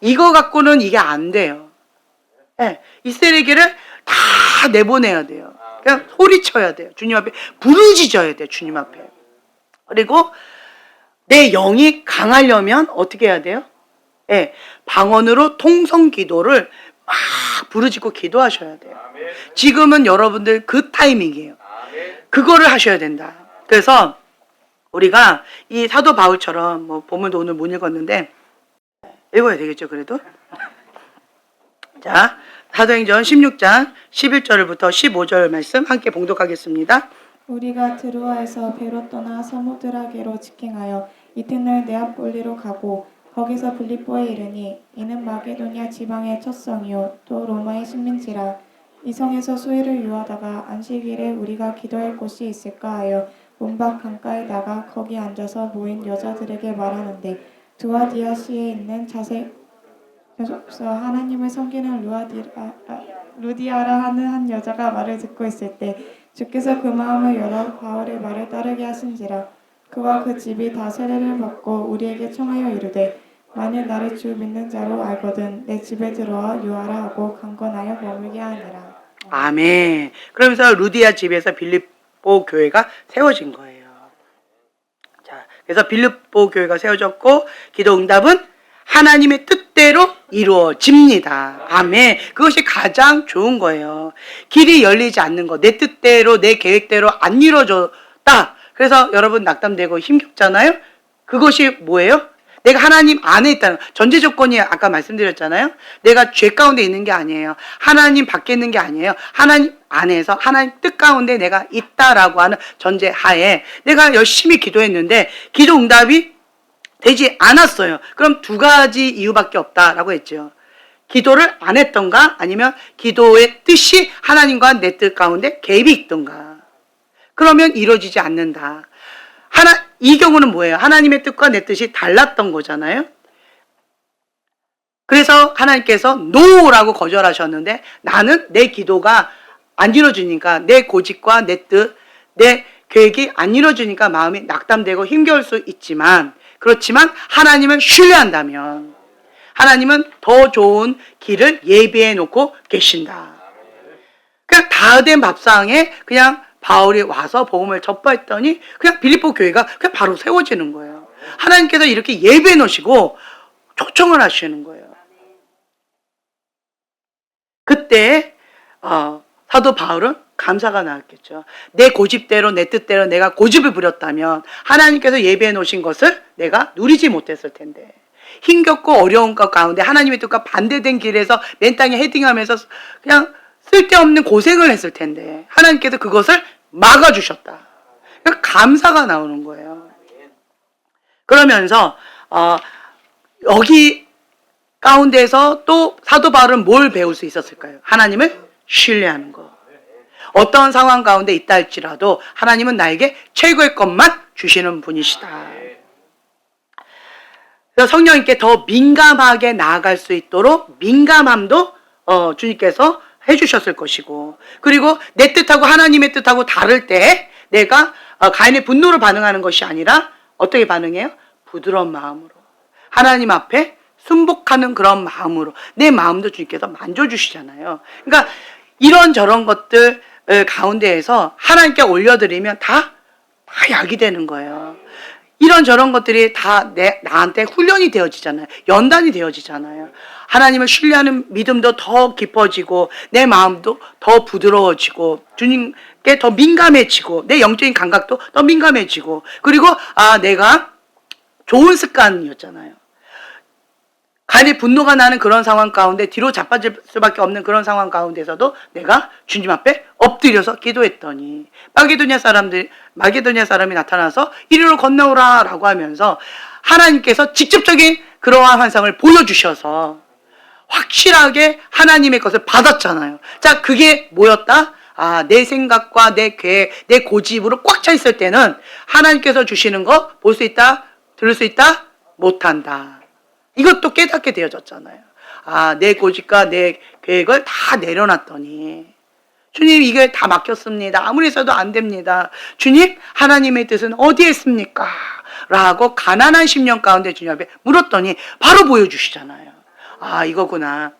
이거 갖고는 이게 안 돼요. 예. 이 쓰레기를 다 내보내야 돼요. 그냥 소리쳐야 돼요. 주님 앞에 부르짖어야 돼요. 주님 앞에. 그리고 내 영이 강하려면 어떻게 해야 돼요? 예, 방언으로 통성 기도를 막 부르짖고 기도하셔야 돼요. 지금은 여러분들 그 타이밍이에요. 그거를 하셔야 된다. 그래서 우리가 이 사도 바울처럼 뭐 본문도 오늘 못 읽었는데 읽어야 되겠죠, 그래도? 자, 사도행전 16장 11절부터 15절 말씀 함께 봉독하겠습니다. 우리가 드로아에서 배로 떠나 사모드라게로 직행하여 이튿날 네아폴리로 가고 거기서 빌립보에 이르니 이는 마게도냐 지방의 첫 성이요 또 로마의 식민지라. 이 성에서 수일을 유하다가 안식일에 우리가 기도할 곳이 있을까 하여 문밖 강가에 나가 거기 앉아서 모인 여자들에게 말하는데 두아디아시에 있는 그래서 하나님을 섬기는 루디아라 하는 한 여자가 말을 듣고 있을 때 주께서 그 마음을 열어 바울의 말을 따르게 하신지라. 그와 그 집이 다 세례를 받고 우리에게 청하여 이르되 만일 나를 주 믿는 자로 알거든 내 집에 들어와 유하라 하고 강권하여 머물게 하니라. 아멘. 그러면서 루디아 집에서 빌립보 교회가 세워진 거예요. 자, 그래서 빌립보 교회가 세워졌고 기도 응답은 하나님의 뜻대로 이루어집니다. 아멘. 그것이 가장 좋은 거예요. 길이 열리지 않는 거, 내 뜻대로 내 계획대로 안 이루어졌다. 그래서 여러분 낙담되고 힘겹잖아요. 그것이 뭐예요? 내가 하나님 안에 있다는 전제 조건이 아까 말씀드렸잖아요. 내가 죄 가운데 있는 게 아니에요. 하나님 밖에 있는 게 아니에요. 하나님 안에서 하나님 뜻 가운데 내가 있다라고 하는 전제 하에 내가 열심히 기도했는데 기도 응답이 되지 않았어요. 그럼 두 가지 이유밖에 없다라고 했죠. 기도를 안 했던가 아니면 기도의 뜻이 하나님과 내 뜻 가운데 갭이 있던가. 그러면 이루어지지 않는다. 이 경우는 뭐예요? 하나님의 뜻과 내 뜻이 달랐던 거잖아요. 그래서 하나님께서 NO라고 거절하셨는데 나는 내 기도가 안 이루어지니까 내 고집과 내 뜻, 내 계획이 안 이루어지니까 마음이 낙담되고 힘겨울 수 있지만 그렇지만 하나님을 신뢰한다면 하나님은 더 좋은 길을 예비해 놓고 계신다. 그냥 다 된 밥상에 그냥 바울이 와서 복음을 전파했더니 그냥 빌립보 교회가 그냥 바로 세워지는 거예요. 하나님께서 이렇게 예배해 놓으시고 초청을 하시는 거예요. 그때 사도 바울은 감사가 나왔겠죠. 내 고집대로 내 뜻대로 내가 고집을 부렸다면 하나님께서 예배해 놓으신 것을 내가 누리지 못했을 텐데 힘겹고 어려운 것 가운데 하나님의 뜻과 반대된 길에서 맨 땅에 헤딩하면서 그냥 쓸데없는 고생을 했을 텐데 하나님께서 그것을 막아주셨다. 그러니까 감사가 나오는 거예요. 그러면서 여기 가운데서 또 사도 바울은 뭘 배울 수 있었을까요? 하나님을 신뢰하는 거. 어떤 상황 가운데 있다 할지라도 하나님은 나에게 최고의 것만 주시는 분이시다. 그래서 성령님께 더 민감하게 나아갈 수 있도록 민감함도 주님께서 해주셨을 것이고 그리고 내 뜻하고 하나님의 뜻하고 다를 때 내가 가인의 분노로 반응하는 것이 아니라 어떻게 반응해요? 부드러운 마음으로 하나님 앞에 순복하는 그런 마음으로 내 마음도 주님께서 만져주시잖아요. 그러니까 이런저런 것들 가운데에서 하나님께 올려드리면 다 약이 되는 거예요. 이런저런 것들이 다 나한테 훈련이 되어지잖아요. 연단이 되어지잖아요. 하나님을 신뢰하는 믿음도 더 깊어지고 내 마음도 더 부드러워지고 주님께 더 민감해지고 내 영적인 감각도 더 민감해지고 그리고 내가 좋은 습관이었잖아요. 간이 분노가 나는 그런 상황 가운데 뒤로 자빠질 수밖에 없는 그런 상황 가운데서도 내가 주님 앞에 엎드려서 기도했더니 마게도냐 사람이 나타나서 이리로 건너오라 라고 하면서 하나님께서 직접적인 그러한 환상을 보여주셔서 확실하게 하나님의 것을 받았잖아요. 자, 그게 뭐였다? 내 생각과 내 계획, 내 고집으로 꽉 차 있을 때는 하나님께서 주시는 거 볼 수 있다? 들을 수 있다? 못한다. 이것도 깨닫게 되어졌잖아요. 내 고집과 내 계획을 다 내려놨더니 주님 이게 다 막혔습니다. 아무리 해서도 안 됩니다. 주님 하나님의 뜻은 어디에 있습니까? 라고 가난한 심령 가운데 주님 앞에 물었더니 바로 보여주시잖아요. 이거구나.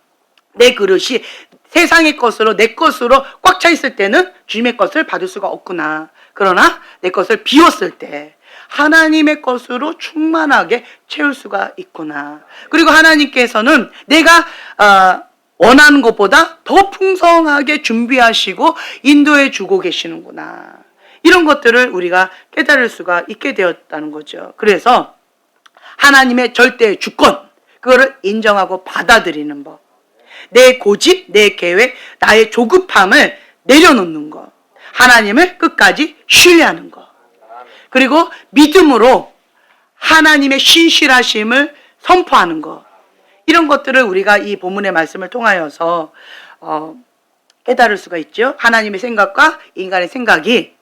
내 그릇이 세상의 것으로 내 것으로 꽉 차 있을 때는 주님의 것을 받을 수가 없구나. 그러나 내 것을 비웠을 때 하나님의 것으로 충만하게 채울 수가 있구나. 그리고 하나님께서는 내가 원하는 것보다 더 풍성하게 준비하시고 인도해 주고 계시는구나. 이런 것들을 우리가 깨달을 수가 있게 되었다는 거죠. 그래서 하나님의 절대 주권, 그거를 인정하고 받아들이는 법. 내 고집, 내 계획, 나의 조급함을 내려놓는 것. 하나님을 끝까지 신뢰하는 것. 그리고 믿음으로 하나님의 신실하심을 선포하는 것. 이런 것들을 우리가 이 본문의 말씀을 통하여서 깨달을 수가 있죠. 하나님의 생각과 인간의 생각이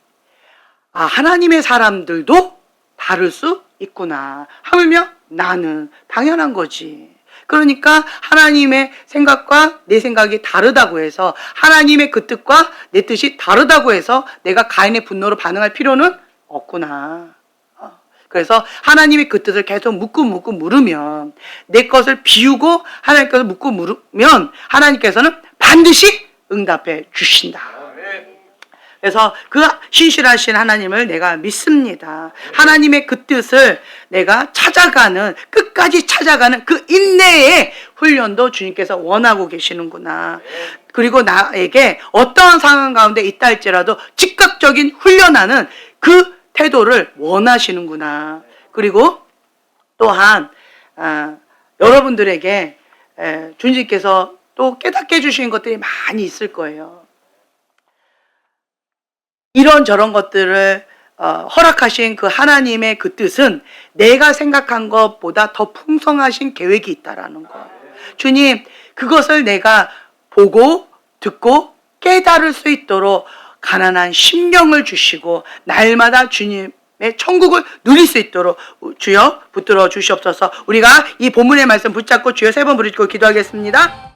하나님의 사람들도 다를 수 있구나. 하물며 나는 당연한 거지. 그러니까 하나님의 생각과 내 생각이 다르다고 해서, 하나님의 그 뜻과 내 뜻이 다르다고 해서 내가 가인의 분노로 반응할 필요는 없구나. 그래서 하나님의 그 뜻을 계속 묻고 물으면, 내 것을 비우고 하나님 것을 묻고 물으면 하나님께서는 반드시 응답해 주신다. 그래서 그 신실하신 하나님을 내가 믿습니다. 하나님의 그 뜻을 내가 찾아가는, 끝까지 찾아가는 그 인내의 훈련도 주님께서 원하고 계시는구나. 그리고 나에게 어떠한 상황 가운데 있다 할지라도 즉각적인 훈련하는 그 태도를 원하시는구나. 그리고 또한 여러분들에게 주님께서 또 깨닫게 해주신 것들이 많이 있을 거예요. 이런저런 것들을 허락하신 그 하나님의 그 뜻은 내가 생각한 것보다 더 풍성하신 계획이 있다라는 거. 주님, 그것을 내가 보고 듣고 깨달을 수 있도록 가난한 심령을 주시고 날마다 주님의 천국을 누릴 수 있도록 주여 붙들어 주시옵소서. 우리가 이 본문의 말씀 붙잡고 주여 3번 부르짖고 기도하겠습니다.